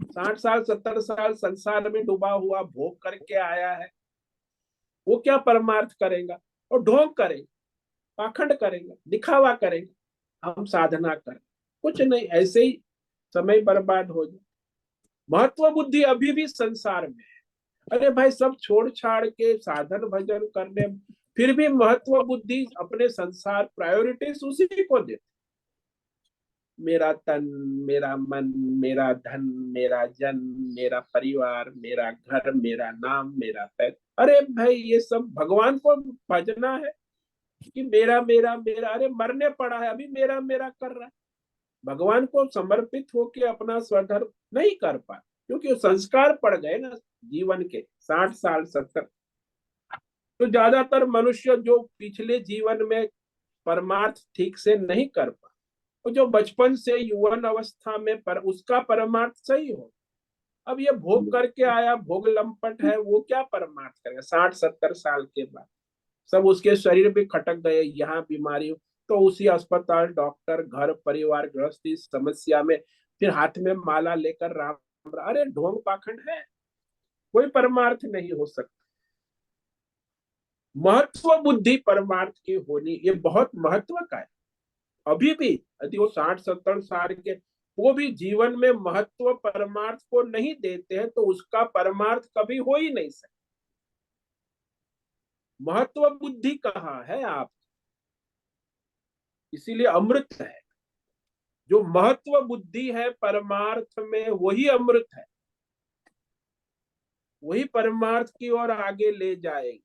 60 साल 70 साल संसार में डूबा हुआ भोग करके आया है, वो क्या परमार्थ करेगा? और ढोंग करेगा, पाखंड करेगा, दिखावा करेगा, हम साधना करें, कुछ नहीं, ऐसे ही समय बर्बाद हो जाए। महत्व बुद्धि अभी भी संसार में है। अरे भाई, सब छोड़ छाड़ के साधन भजन करने, फिर भी महत्व बुद्धि अपने संसार प्रायोरिटीज उसी को देते। मेरा तन, मेरा मन, मेरा धन, मेरा जन, मेरा परिवार, मेरा घर, मेरा नाम, मेरा पैसा। अरे भाई, ये सब भगवान को भजना है कि मेरा मेरा मेरा? अरे मरने पड़ा है, अभी मेरा मेरा कर रहा है। भगवान को समर्पित होके अपना स्वधर्म नहीं कर पाए, क्योंकि संस्कार पड़ गए ना जीवन के 60 साल 70। तो ज्यादातर मनुष्य जो पिछले जीवन में परमार्थ ठीक से नहीं कर पाए, तो जो बचपन से युवन अवस्था में पर उसका परमार्थ सही हो, अब ये भोग करके आया, भोग लंपट है, वो क्या परमार्थ करेगा 60 70 साल के बाद? सब उसके शरीर भी खटक गए, यहाँ बीमारी हो, तो उसी अस्पताल, डॉक्टर, घर परिवार गृहस्थी समस्या में, फिर हाथ में माला लेकर राम। अरे ढोंग पाखंड है, कोई परमार्थ नहीं हो सकता। महत्व बुद्धि परमार्थ की होनी ये बहुत महत्व का है। अभी भी यदि वो 60 70 साल के, वो भी जीवन में महत्व परमार्थ को नहीं देते हैं, तो उसका परमार्थ कभी हो ही नहीं सकता। महत्व बुद्धि कहाँ है आप? इसीलिए अमृत है। जो महत्व बुद्धि है परमार्थ में, वही अमृत है, वही परमार्थ की ओर आगे ले जाएगी।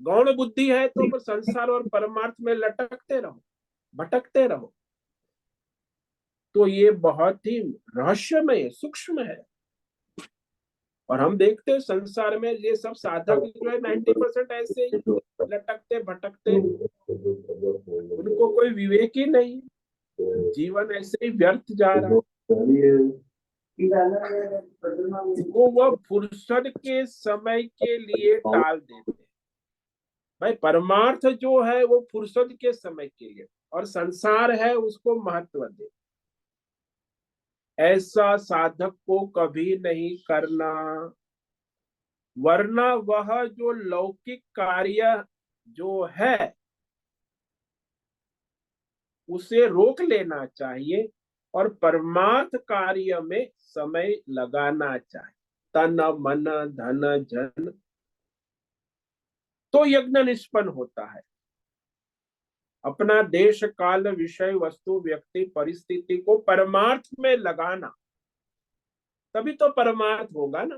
गौण बुद्धि है तो संसार और परमार्थ में लटकते रहो, भटकते रहो। तो ये बहुत ही रहस्यमय सूक्ष्म है। और हम देखते हैं संसार में ये सब साधक जो है 90% ऐसे ही लटकते भटकते, उनको कोई विवेक ही नहीं, जीवन ऐसे ही व्यर्थ जा रहा है। वो वह फुर्सत के समय के लिए टाल देते हैं। भाई परमार्थ जो है वो फुर्सत के समय के लिए, और संसार है उसको महत्व दे। ऐसा साधक को कभी नहीं करना, वरना वह जो लौकिक कार्य जो है उसे रोक लेना चाहिए और परमार्थ कार्य में समय लगाना चाहिए। तन मन धन जन, तो यज्ञ निष्पन्न होता है। अपना देश काल विषय वस्तु व्यक्ति परिस्थिति को परमार्थ में लगाना, तभी तो परमार्थ होगा ना।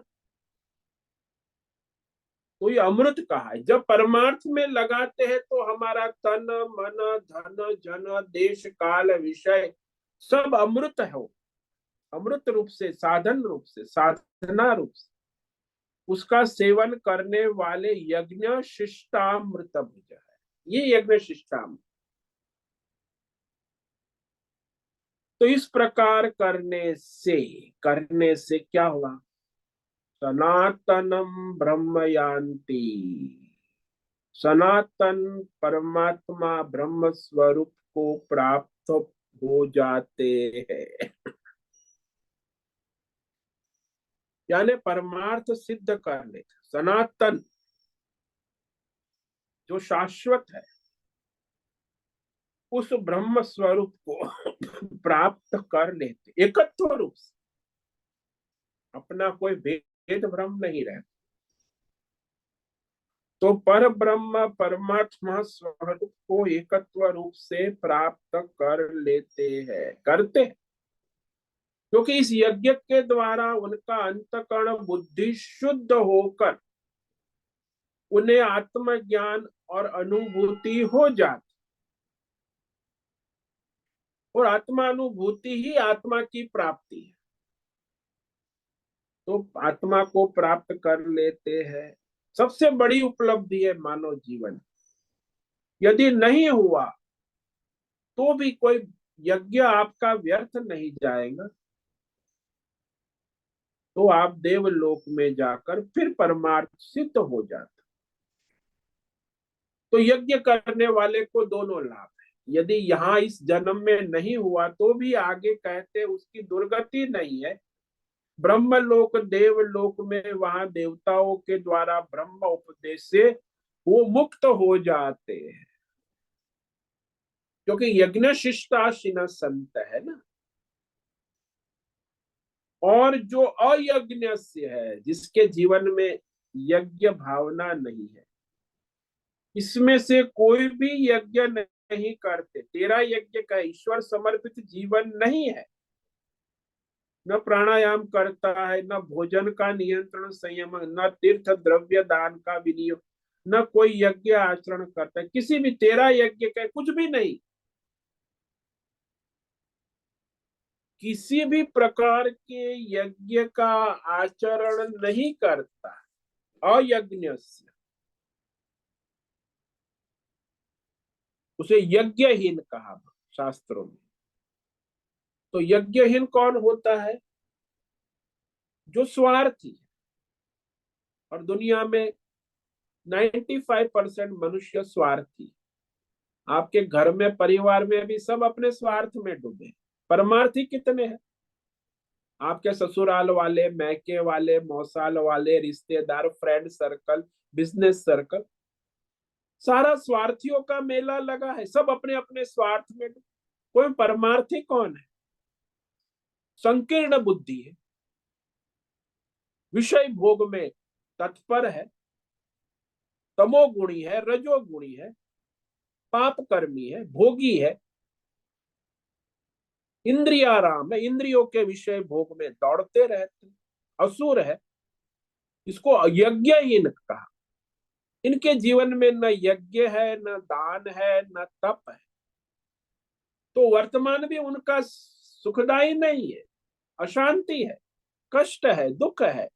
तो ये अमृत कहा है। जब परमार्थ में लगाते हैं तो हमारा तन मन धन जन देश काल विषय सब अमृत है। अमृत रूप से, साधन रूप से, साधना रूप से उसका सेवन करने वाले यज्ञ शिष्टामृत भुज है। ये यज्ञ शिष्टामृत। तो इस प्रकार करने से क्या हुआ? सनातनम ब्रह्म यान्ति। सनातन परमात्मा ब्रह्म स्वरूप को प्राप्त हो जाते हैं। यानी परमार्थ सिद्ध कर लेते। सनातन जो शाश्वत है उस ब्रह्म स्वरूप को प्राप्त कर लेते एकत्व रूप से। अपना कोई भेद भ्रम नहीं रहता। तो पर ब्रह्म परमात्मा स्वरूप को एकत्व रूप से प्राप्त कर लेते हैं, करते हैं। क्योंकि इस यज्ञ के द्वारा उनका अंतकरण बुद्धि शुद्ध होकर उन्हें आत्मज्ञान और अनुभूति हो जाती। और आत्मानुभूति ही आत्मा की प्राप्ति है। तो आत्मा को प्राप्त कर लेते हैं। सबसे बड़ी उपलब्धि है मानव जीवन। यदि नहीं हुआ तो भी कोई यज्ञ आपका व्यर्थ नहीं जाएगा। तो आप देवलोक में जाकर फिर परमार्थ सिद्ध हो जाता। तो यज्ञ करने वाले को दोनों लाभ है। यदि यहाँ इस जन्म में नहीं हुआ तो भी आगे कहते उसकी दुर्गति नहीं है। ब्रह्मलोक देवलोक में वहां देवताओं के द्वारा ब्रह्म उपदेश से वो मुक्त हो जाते हैं। क्योंकि यज्ञ शिष्टाशिन संत है ना। और जो अयज्ञ से है, जिसके जीवन में यज्ञ भावना नहीं है, इसमें से कोई भी यज्ञ नहीं करते। तेरा यज्ञ का ईश्वर समर्पित जीवन नहीं है। न प्राणायाम करता है, न भोजन का नियंत्रण संयम, न तीर्थ द्रव्य दान का विनियोग, न कोई यज्ञ आचरण करता है। किसी भी तेरा यज्ञ का कुछ भी नहीं। किसी भी प्रकार के यज्ञ का आचरण नहीं करता। अयज्ञ से उसे यज्ञहीन कहा शास्त्रों में। तो यज्ञहीन कौन होता है? जो स्वार्थी है। और दुनिया में 95% मनुष्य स्वार्थी। आपके घर में परिवार में भी सब अपने स्वार्थ में डूबे। परमार्थी कितने हैं? आपके ससुराल वाले, मैके वाले, मौसाल वाले, रिश्तेदार, फ्रेंड सर्कल, बिजनेस सर्कल, सारा स्वार्थियों का मेला लगा है। सब अपने अपने स्वार्थ में। कोई परमार्थी कौन है? संकीर्ण बुद्धि है, विषय भोग में तत्पर है, तमोगुणी है, रजोगुणी है, पाप कर्मी है, भोगी है, इंद्रियाराम है, इंद्रियों के विषय भोग में दौड़ते रहते, असुर है। इसको यज्ञहीन कहा। इनके जीवन में न यज्ञ है, न दान है, न तप है। तो वर्तमान भी उनका सुखदायी नहीं है। अशांति है, कष्ट है, दुख है,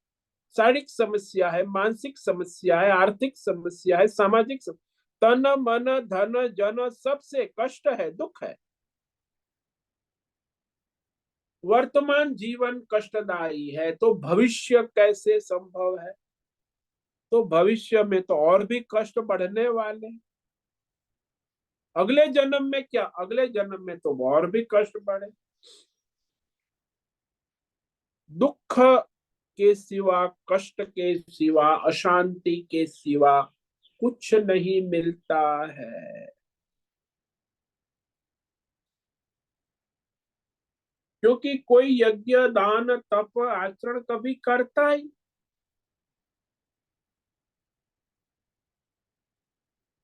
शारीरिक समस्या है, मानसिक समस्या है, आर्थिक समस्या है, सामाजिक तन मन धन जन सबसे कष्ट है, दुख है। वर्तमान जीवन कष्टदायी है तो भविष्य कैसे संभव है? तो भविष्य में तो और भी कष्ट बढ़ने वाले। अगले जन्म में क्या? अगले जन्म में तो और भी कष्ट बढ़े। दुख के सिवा, कष्ट के सिवा, अशांति के सिवा कुछ नहीं मिलता है। क्योंकि कोई यज्ञ दान तप आचरण कभी करता ही,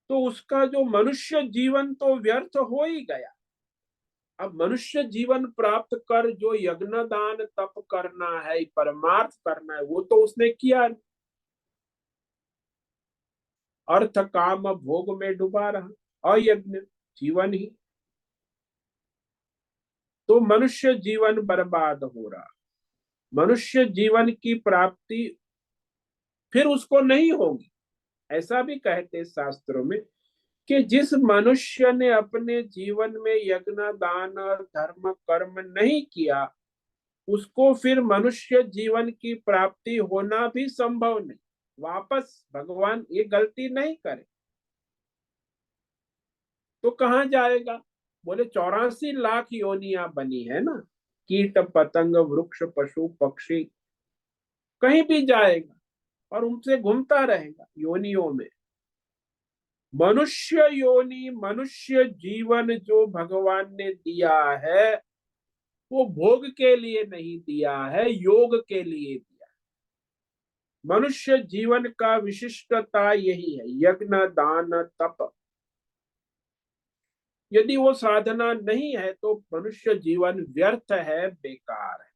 तो उसका जो मनुष्य जीवन तो व्यर्थ हो ही गया। अब मनुष्य जीवन प्राप्त कर जो यज्ञ दान तप करना है, परमार्थ करना है, वो तो उसने किया। अर्थ काम भोग में डूबा रहा, अयज्ञ जीवन ही, तो मनुष्य जीवन बर्बाद हो रहा। मनुष्य जीवन की प्राप्ति फिर उसको नहीं होगी। ऐसा भी कहते शास्त्रों में कि जिस मनुष्य ने अपने जीवन में यज्ञ दान और धर्म कर्म नहीं किया, उसको फिर मनुष्य जीवन की प्राप्ति होना भी संभव नहीं। वापस भगवान ये गलती नहीं करे तो कहाँ जाएगा? बोले 84 लाख योनियां बनी है ना, कीट पतंग वृक्ष पशु पक्षी, कहीं भी जाएगा और उनसे घूमता रहेगा योनियों में। मनुष्य योनि, मनुष्य जीवन जो भगवान ने दिया है वो भोग के लिए नहीं दिया है, योग के लिए दिया। मनुष्य जीवन का विशिष्टता यही है, यज्ञ दान तप। यदि वो साधना नहीं है तो मनुष्य जीवन व्यर्थ है, बेकार है।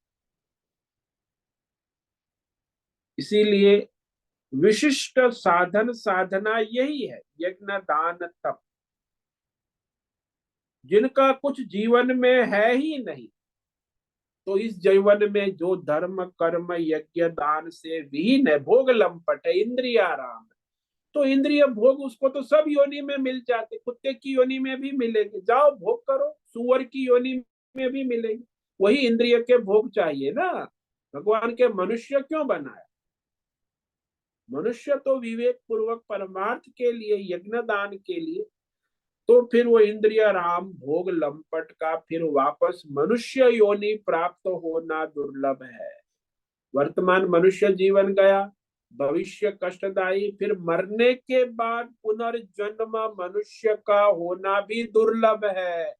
इसीलिए विशिष्ट साधन साधना यही है, यज्ञ दान तप। जिनका कुछ जीवन में है ही नहीं, तो इस जीवन में जो धर्म कर्म यज्ञ दान से विहीन है, भोग लंपट है, इंद्रियाराम है, तो इंद्रिय भोग उसको तो सब योनि में मिल जाते, कुत्ते की योनि में भी मिलेंगे, जाओ भोग करो, सुअर की योनि में भी मिलेंगे। वही इंद्रिय के भोग चाहिए ना। भगवान के मनुष्य क्यों बनाया? मनुष्य तो विवेक पूर्वक परमार्थ के लिए, यज्ञ दान के लिए, तो फिर वो इंद्रिय राम भोग लंपट का फिर वापस मनुष्य योनि प्राप्त होना दुर्लभ है। वर्तमान मनुष्य जीवन गया, भविष्य कष्टदायी, फिर मरने के बाद पुनर्जन्म मनुष्य का होना भी दुर्लभ है।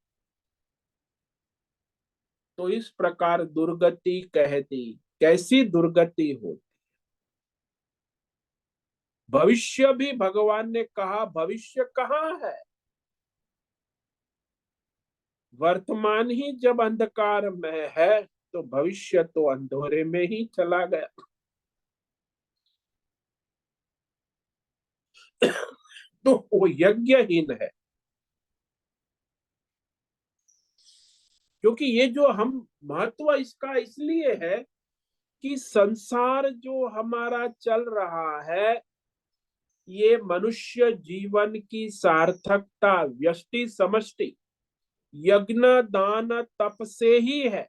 तो इस प्रकार दुर्गति कहती, कैसी दुर्गति होती। भविष्य भी भगवान ने कहा, भविष्य कहाँ है? वर्तमान ही जब अंधकार में है तो भविष्य तो अंधेरे में ही चला गया। तो वो यज्ञहीन है। क्योंकि ये जो हम महत्व इसका इसलिए है कि संसार जो हमारा चल रहा है, ये मनुष्य जीवन की सार्थकता व्यष्टि समष्टि यज्ञ दान तप से ही है।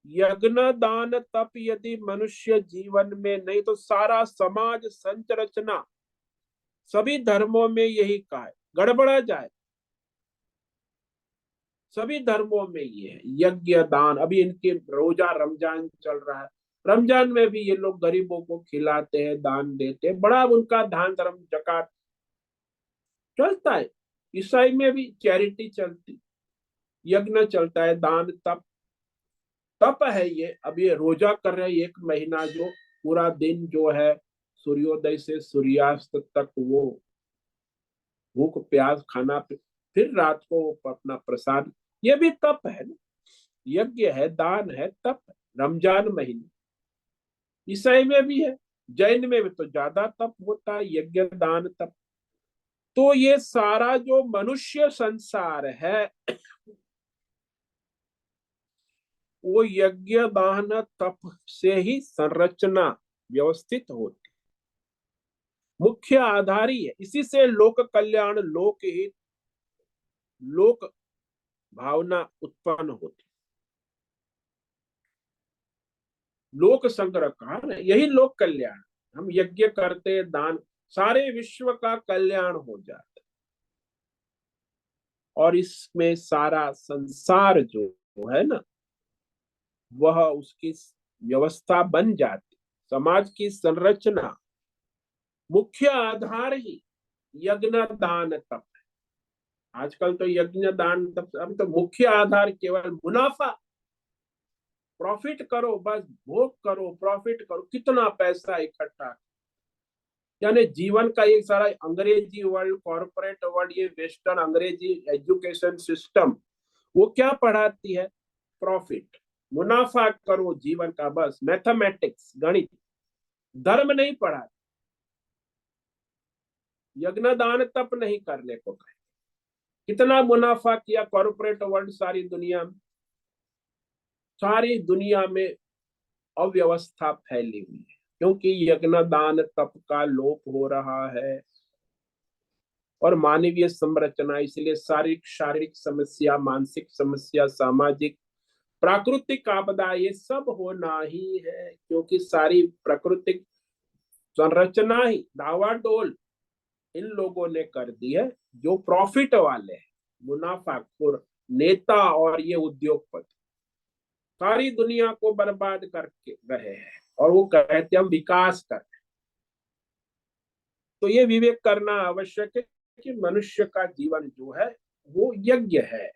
यज्ञ दान तप यदि मनुष्य जीवन में नहीं, तो सारा समाज संरचना सभी धर्मों में यही कहा है, गड़बड़ा जाए। सभी धर्मों में ये है, यज्ञ दान। अभी इनके रोजा रमजान चल रहा है, रमजान में भी ये लोग गरीबों को खिलाते हैं, दान देते हैं, बड़ा उनका दान धर्म जकात चलता है। ईसाई में भी चैरिटी चलती, यज्ञ चलता है, दान तप। तप है ये। अब ये रोजा कर रहे हैं 1 महीना, जो पूरा दिन जो है सूर्योदय से सूर्यास्त तक वो भूख प्यास खाना, फिर रात को अपना प्रसाद, ये भी तप है ना। यज्ञ है, दान है, तप है। रमजान महीने ईसाई में भी है, जैन में भी तो ज्यादा तप होता है, यज्ञ दान तप। तो ये सारा जो मनुष्य संसार है वो यज्ञ दान तप से ही संरचना व्यवस्थित होती, मुख्य आधार ही है। इसी से लोक कल्याण, लोक हित, लोक भावना उत्पन्न होती। लोक संग्रह कहा ना, यही लोक कल्याण। हम यज्ञ करते, दान, सारे विश्व का कल्याण हो जाता, और इसमें सारा संसार जो है ना, वह उसकी व्यवस्था बन जाती। समाज की संरचना मुख्य आधार ही यज्ञ दान तप है। आजकल तो यज्ञ दान तप, अब तो मुख्य आधार केवल मुनाफा, प्रॉफिट करो, बस भोग करो, प्रॉफिट करो, कितना पैसा इकट्ठा। यानी जीवन का ये सारा अंग्रेजी वर्ल्ड, कॉर्पोरेट वर्ल्ड, ये वेस्टर्न अंग्रेजी एजुकेशन सिस्टम, वो क्या पढ़ाती है? प्रॉफिट, मुनाफा करो जीवन का, बस मैथमेटिक्स, गणित। धर्म नहीं पढ़ाती, यज्ञ दान तप नहीं करने को कहे। कितना मुनाफा किया कॉर्पोरेट वर्ल्ड, सारी दुनिया में अव्यवस्था फैली हुई है, क्योंकि यज्ञ दान तप का लोप हो रहा है। और मानवीय संरचना, इसलिए शारीरिक शारीरिक समस्या, मानसिक समस्या, सामाजिक, प्राकृतिक आपदा, ये सब होना ही है, क्योंकि सारी प्राकृतिक संरचना ही डावाडोल इन लोगों ने कर दी है, जो प्रॉफिट वाले हैं, मुनाफाखोर नेता और ये उद्योगपति सारी दुनिया को बर्बाद करके रहे हैं, और वो कहते हैं हम विकास कर। तो ये विवेक करना आवश्यक है कि मनुष्य का जीवन जो है वो यज्ञ है।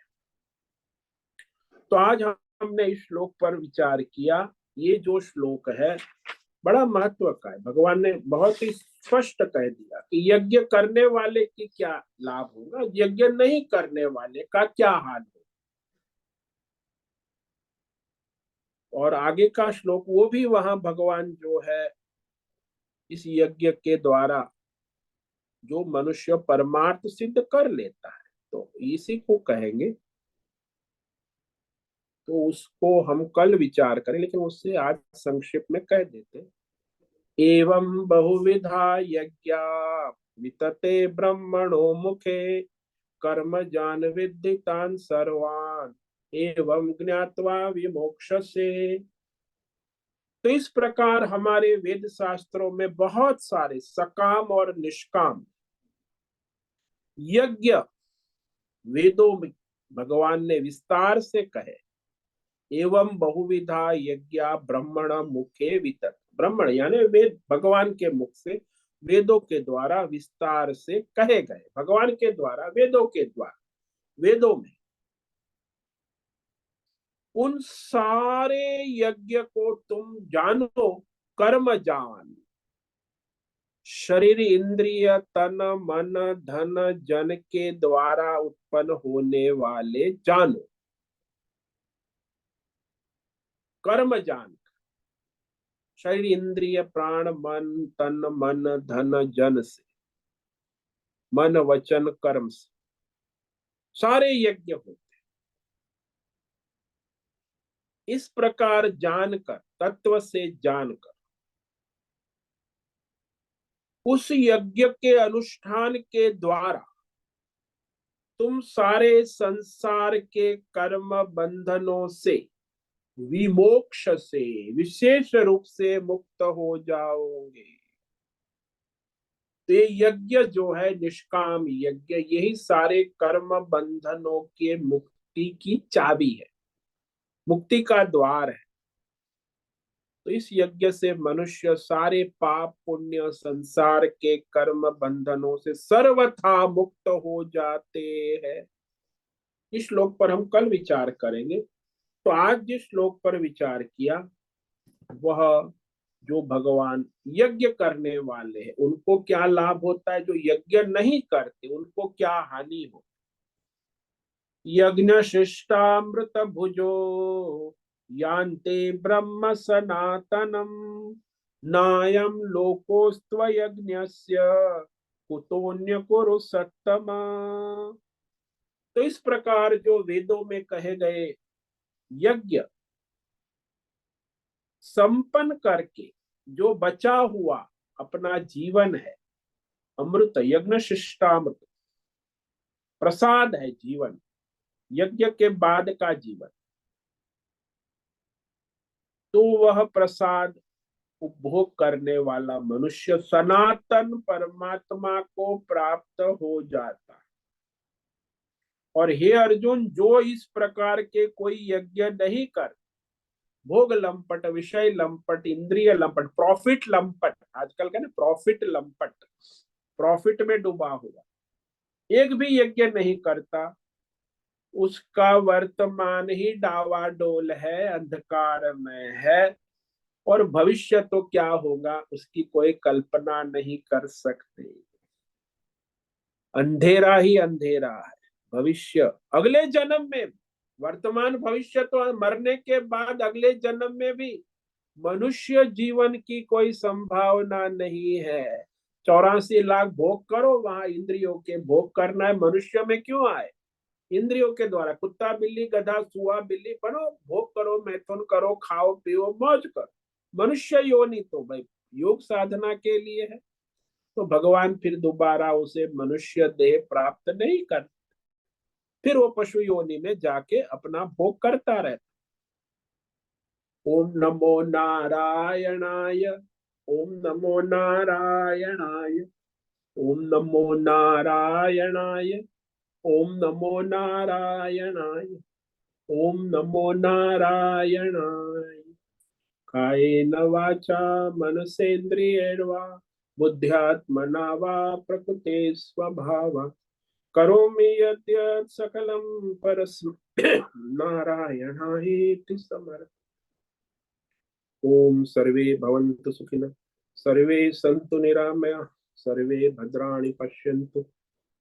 तो आज हमने इस श्लोक पर विचार किया। ये जो श्लोक है बड़ा महत्व का है। भगवान ने बहुत ही स्पष्ट कह दिया कि यज्ञ करने वाले की क्या लाभ होगा, यज्ञ नहीं करने वाले का क्या हाल होगा। और आगे का श्लोक वो भी वहां भगवान जो है इस यज्ञ के द्वारा जो मनुष्य परमार्थ सिद्ध कर लेता है, तो इसी को कहेंगे। तो उसको हम कल विचार करें, लेकिन उससे आज संक्षिप्त में कह देते। एवं बहुविधा यज्ञा वितते ब्रह्मणो मुखे कर्म जान विद्धितान सर्वान एवं ज्ञात्वा विमोक्षसे। तो इस प्रकार हमारे वेद शास्त्रों में बहुत सारे सकाम और निष्काम यज्ञ वेदों में भगवान ने विस्तार से कहे। एवं बहुविधा यज्ञ ब्रह्मण मुखे वितत, ब्रह्मण यानी वेद, भगवान के मुख से वेदों के द्वारा विस्तार से कहे गए। भगवान के द्वारा, वेदों के द्वारा, वेदों में उन सारे यज्ञ को तुम जानो। कर्म जान, शरीर इंद्रिय तन मन धन जन के द्वारा उत्पन्न होने वाले जानो। कर्म जान, शरीर इंद्रिय प्राण मन तन मन धन जन से, मन वचन कर्म से सारे यज्ञ होते। इस प्रकार जानकर, तत्व से जानकर, उस यज्ञ के अनुष्ठान के द्वारा तुम सारे संसार के कर्म बंधनों से, विमोक्ष से, विशेष रूप से मुक्त हो जाओगे। तो ये यज्ञ जो है निष्काम यज्ञ, यही सारे कर्म बंधनों के मुक्ति की चाबी है, मुक्ति का द्वार है। तो इस यज्ञ से मनुष्य सारे पाप पुण्य संसार के कर्म बंधनों से सर्वथा मुक्त हो जाते हैं। इस श्लोक पर हम कल विचार करेंगे। तो आज जिस श्लोक पर विचार किया वह जो भगवान यज्ञ करने वाले हैं उनको क्या लाभ होता है, जो यज्ञ नहीं करते उनको क्या हानि हो। यज्ञ शिष्टामृत भुजो यान्ते ब्रह्म सनातनम नायम लोकोस्त्व यज्ञस्य कुतोन्य कुरु सत्तमा। तो इस प्रकार जो वेदों में कहे गए यज्ञ संपन्न करके जो बचा हुआ अपना जीवन है, अमृत, यज्ञ शिष्टामृत, प्रसाद है जीवन, यज्ञ के बाद का जीवन, तो वह प्रसाद उपभोग करने वाला मनुष्य सनातन परमात्मा को प्राप्त हो जाता है। और हे अर्जुन, जो इस प्रकार के कोई यज्ञ नहीं कर, भोग लंपट, विषय लंपट, इंद्रिय लंपट, प्रॉफिट लंपट, आजकल का ना प्रॉफिट लंपट, प्रॉफिट में डूबा हुआ, एक भी यज्ञ नहीं करता, उसका वर्तमान ही डावाडोल है, अंधकार में है, और भविष्य तो क्या होगा उसकी कोई कल्पना नहीं कर सकते। अंधेरा ही अंधेरा है भविष्य, अगले जन्म में वर्तमान भविष्य तो मरने के बाद अगले जन्म में भी मनुष्य जीवन की कोई संभावना नहीं है। 84 लाख भोग करो, वहां इंद्रियों के भोग करना है। मनुष्य में क्यों आए? इंद्रियों के द्वारा। कुत्ता बिल्ली गधा सुआ बिल्ली बनो, भोग करो, मैथुन करो, खाओ पियो मौज करो। मनुष्य योनि तो भाई योग साधना के लिए है। तो भगवान फिर दोबारा उसे मनुष्य देह प्राप्त नहीं कर, फिर वो पशु योनि में जाके अपना भोग करता रहता। ओम नमो नारायणाय। ओम नमो नारायणाय। ओम नमो नारायणाय। ओम नमो नारायणाय। ओम नमो नारायणाय। कायेन वाचा मनसेन्द्रियैर्वा बुद्ध्यात्मना वा प्रकृते स्वभावा करोमि यद्यत् सकलं परस्मै नारायणायेति समर्पयामि। ओम सर्वे भवन्तु सुखिनः, सर्वे सन्तु निरामयाः, सर्वे भद्राणि पश्यन्तु,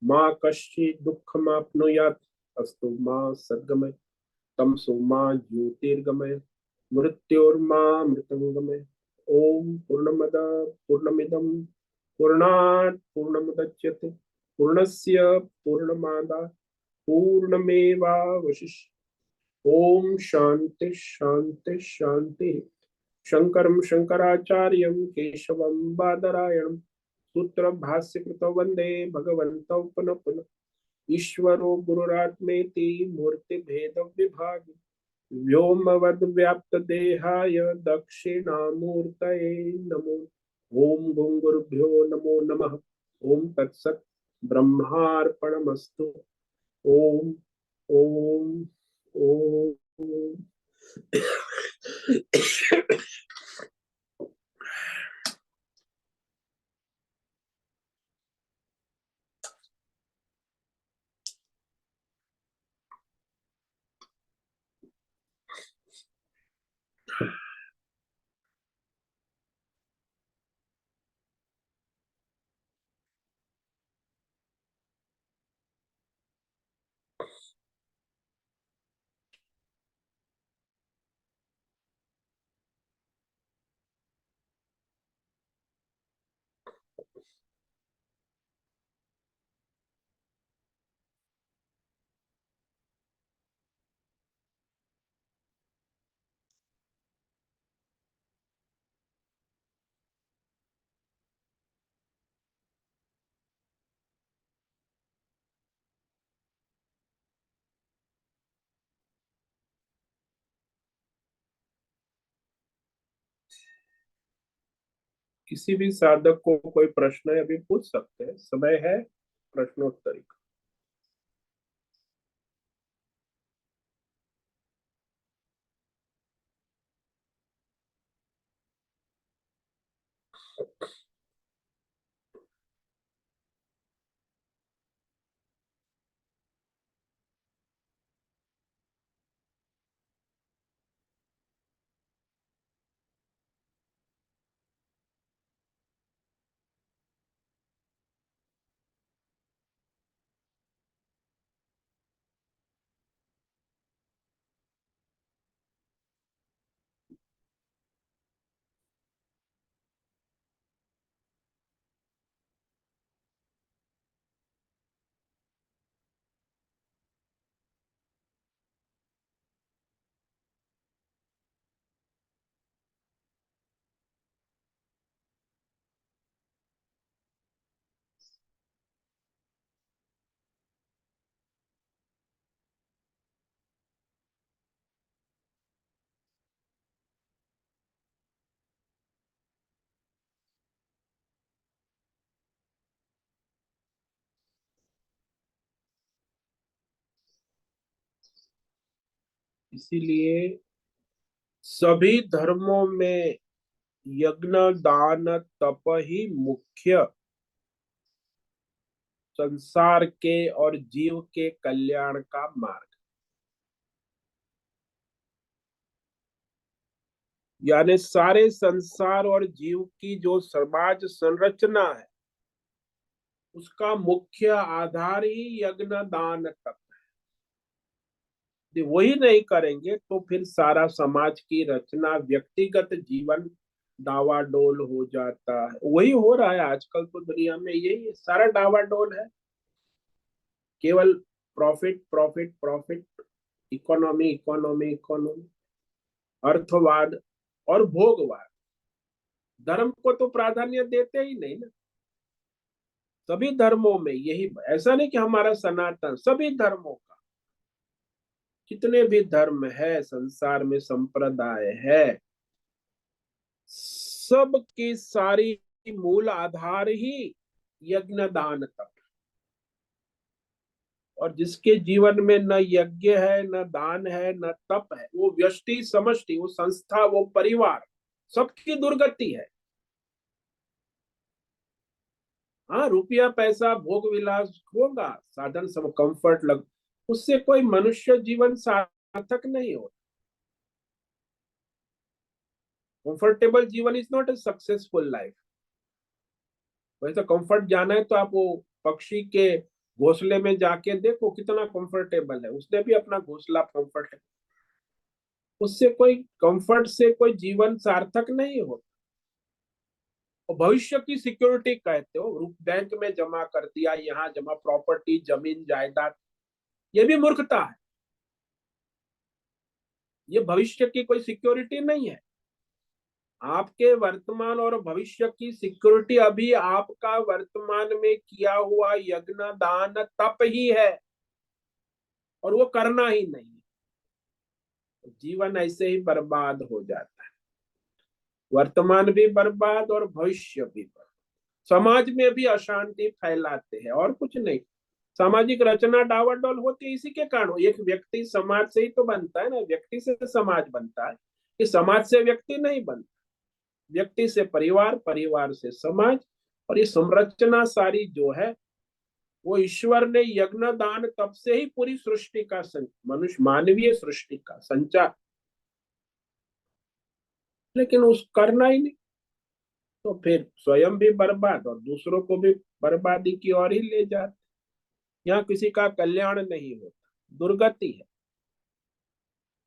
मा कश्चित् दुःखमाप्नुयात्। अस्तु मा सद्गमय, तमसो मा ज्योतिर्गमय, मृत्योर्मा मृतंगमय। ओम पूर्णमद पूर्णमिदं पूर्णात् पूर्णमुदच्यते पूर्णस्य पूर्णमादाय पूर्णमेवावशिष्यते। ओम शांति शांति शांति। शंकरं शंकराचार्यं केशवं बादरायणं सूत्रं भाष्यकृतौ वन्दे भगवन्तौ पुनः पुनः। ईश्वरो गुरुरात्मेति मूर्तिभेदविभागि व्योमवद्व्याप्तदेहाय दक्षिणामूर्तये नमो। ओम गं गुरुभ्यो नमो नमः। ओम तत्सत् ब्रह्मार्पणमस्तु। ओम ओम ओम। किसी भी साधक को कोई प्रश्न है अभी पूछ सकते हैं, समय है प्रश्नोत्तरी का। इसीलिए सभी धर्मों में यज्ञ दान तप ही मुख्य संसार के और जीव के कल्याण का मार्ग। यानी सारे संसार और जीव की जो समाज संरचना है उसका मुख्य आधार ही यज्ञ दान तप। यदि वही नहीं करेंगे तो फिर सारा समाज की रचना, व्यक्तिगत जीवन डावाडोल हो जाता है। वही हो रहा है आजकल तो दुनिया में, यही सारा डावाडोल है। केवल profit profit profit, economy economy economy, अर्थवाद और भोगवाद। धर्म को तो प्राधान्य देते ही नहीं ना। सभी धर्मों में यही, ऐसा नहीं कि हमारा सनातन, सभी धर्मों का, जितने भी धर्म है संसार में, संप्रदाय है, सब की सारी मूल आधार ही यज्ञ दान तप। और जिसके जीवन में न यज्ञ है, न दान है, न तप है, वो व्यष्टि समष्टि, वो संस्था, वो परिवार, सबकी दुर्गति है। हाँ, रुपया पैसा भोग विलास होगा, साधन सब कंफर्ट लग, उससे कोई मनुष्य जीवन सार्थक नहीं होता। कंफर्टेबल जीवन is not a successful life. वैसे कंफर्ट जाना है तो आप वो पक्षी के घोंसले में जाके देखो कितना कंफर्टेबल है, उसने भी अपना घोंसला कंफर्ट है। उससे कोई, कंफर्ट से कोई जीवन सार्थक नहीं होता। और भविष्य की सिक्योरिटी कहते हो, बैंक में जमा कर दिया, यहाँ जमा, प्रॉपर्टी, जमीन जायदाद, ये भी मूर्खता है। ये भविष्य की कोई सिक्योरिटी नहीं है। आपके वर्तमान और भविष्य की सिक्योरिटी अभी आपका वर्तमान में किया हुआ यज्ञ दान तप ही है, और वो करना ही नहीं है। जीवन ऐसे ही बर्बाद हो जाता है, वर्तमान भी बर्बाद और भविष्य भी बर्बाद। समाज में भी अशांति फैलाते हैं, और कुछ नहीं। सामाजिक रचना डावाडोल होती है इसी के कारण। एक व्यक्ति समाज से ही तो बनता है ना, व्यक्ति से समाज बनता है, कि समाज से व्यक्ति नहीं बनता। व्यक्ति से परिवार, परिवार से समाज, और ये संरचना सारी जो है वो ईश्वर ने यज्ञ दान तप से ही पूरी सृष्टि का, मनुष्य मानवीय सृष्टि का संचार, लेकिन उस करना ही नहीं, तो फिर स्वयं भी बर्बाद और दूसरों को भी बर्बादी की ओर ही ले जाते। यहाँ किसी का कल्याण नहीं होता, दुर्गति है।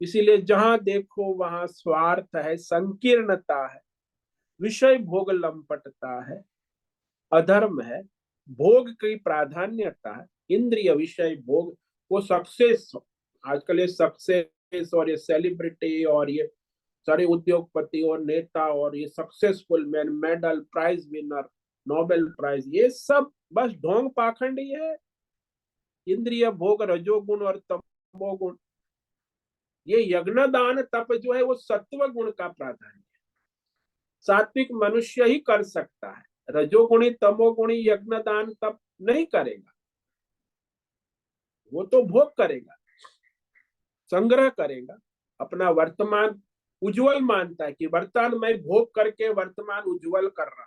इसीलिए जहां देखो वहां स्वार्थ है, संकीर्णता है, विषय भोग लंपटता है, अधर्म है, भोग की प्राधान्यता है, इंद्रिय विषय भोग, वो सक्सेस, आजकल ये सक्सेस और ये सेलिब्रिटी और ये सारे उद्योगपति और नेता और ये successful man, medal, prize winner, Nobel prize, ये सब बस ढोंग पाखंड ही है। इंद्रिय भोग, रजोगुण और तमोगुण। ये यज्ञ दान तप जो है वो सत्व गुण का प्राधान्य है। सात्विक मनुष्य ही कर सकता है, रजोगुणी तमोगुणी यज्ञ दान तप नहीं करेगा। वो तो भोग करेगा, संग्रह करेगा, अपना वर्तमान उज्जवल मानता है कि वर्तमान में भोग करके वर्तमान उज्जवल कर रहा।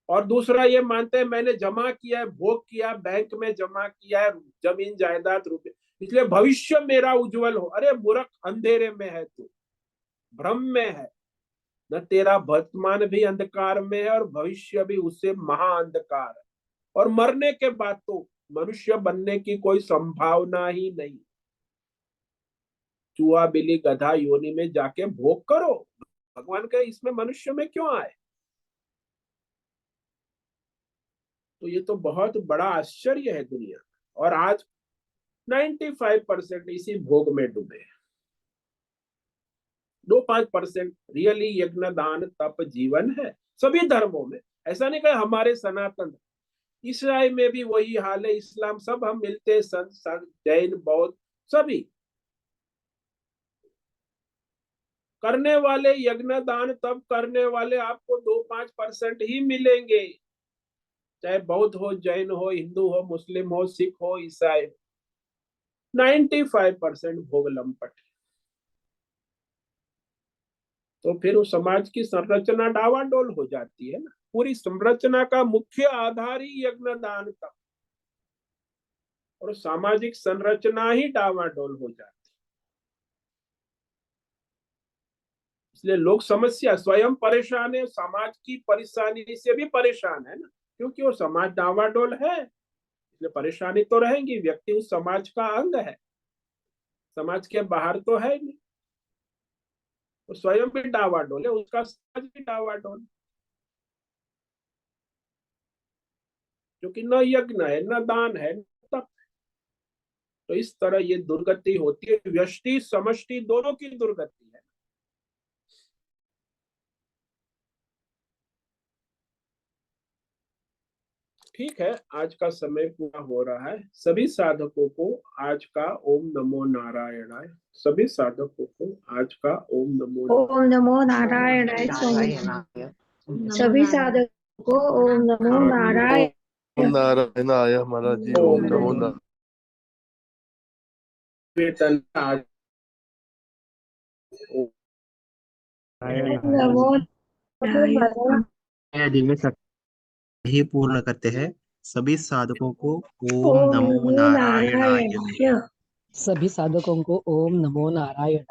और दूसरा ये मानते हैं मैंने जमा किया है, भोग किया, बैंक में जमा किया है, जमीन जायदाद रुपए, इसलिए भविष्य मेरा उज्जवल हो। अरे मूर्ख, अंधेरे में है तू, भ्रम में है। न तेरा वर्तमान भी अंधकार में है और भविष्य भी उससे महा अंधकार है। और मरने के बाद तो मनुष्य बनने की कोई संभावना ही नहीं। चूहा बिल्ली गधा योनि में जाके भोग करो, भगवान का इसमें मनुष्य में क्यों आए? तो ये तो बहुत बड़ा आश्चर्य है दुनिया। और आज 95% इसी भोग में डूबे हैं। 2-5% रियली यज्ञ दान तप जीवन है सभी धर्मों में। ऐसा नहीं कहा हमारे सनातन, ईसाई में भी वही हाल है, इस्लाम, सब हम मिलते, संत जैन बौद्ध सभी करने वाले, यज्ञ दान तप करने वाले आपको 2-5% ही मिलेंगे। चाहे बौद्ध हो, जैन हो, हिंदू हो, मुस्लिम हो, सिख हो, ईसाई, 95% भोग लंपट। तो फिर उस समाज की संरचना डावाडोल हो जाती है ना। पूरी संरचना का मुख्य आधार ही यज्ञ दान तप, और सामाजिक संरचना ही डावाडोल हो जाती है। इसलिए लोग समस्या, स्वयं परेशान है, समाज की परेशानी से भी परेशान है ना, क्योंकि वो समाज डावाडोल है, इसलिए परेशानी तो रहेंगी। व्यक्ति उस समाज का अंग है। समाज के बाहर तो है नहीं, वो स्वयं भी डावाडोल है, उसका समाज भी डावाडोल, क्योंकि न यज्ञ है, न दान है, न तप। तो इस तरह ये दुर्गति होती है, व्यष्टि समष्टि दोनों की दुर्गति है। ठीक है, आज का समय पूरा हो रहा है। सभी साधकों को आज का ओम नमो नारायणाय, सभी साधकों को आज का ओम नमो ओम नमो नारायणाय स्वामी। सभी साधकों को ओम नमो हाँ, नारायण। नारायणाय महाराज जी, ओम नमो नारायण। वेतन आज ओम नमो नारायण। दिन में ही पूर्ण करते हैं। सभी साधकों को ओम ओम नमो नमो नारायणाय। नारायण। सभी साधकों को ओम नमो नारायण।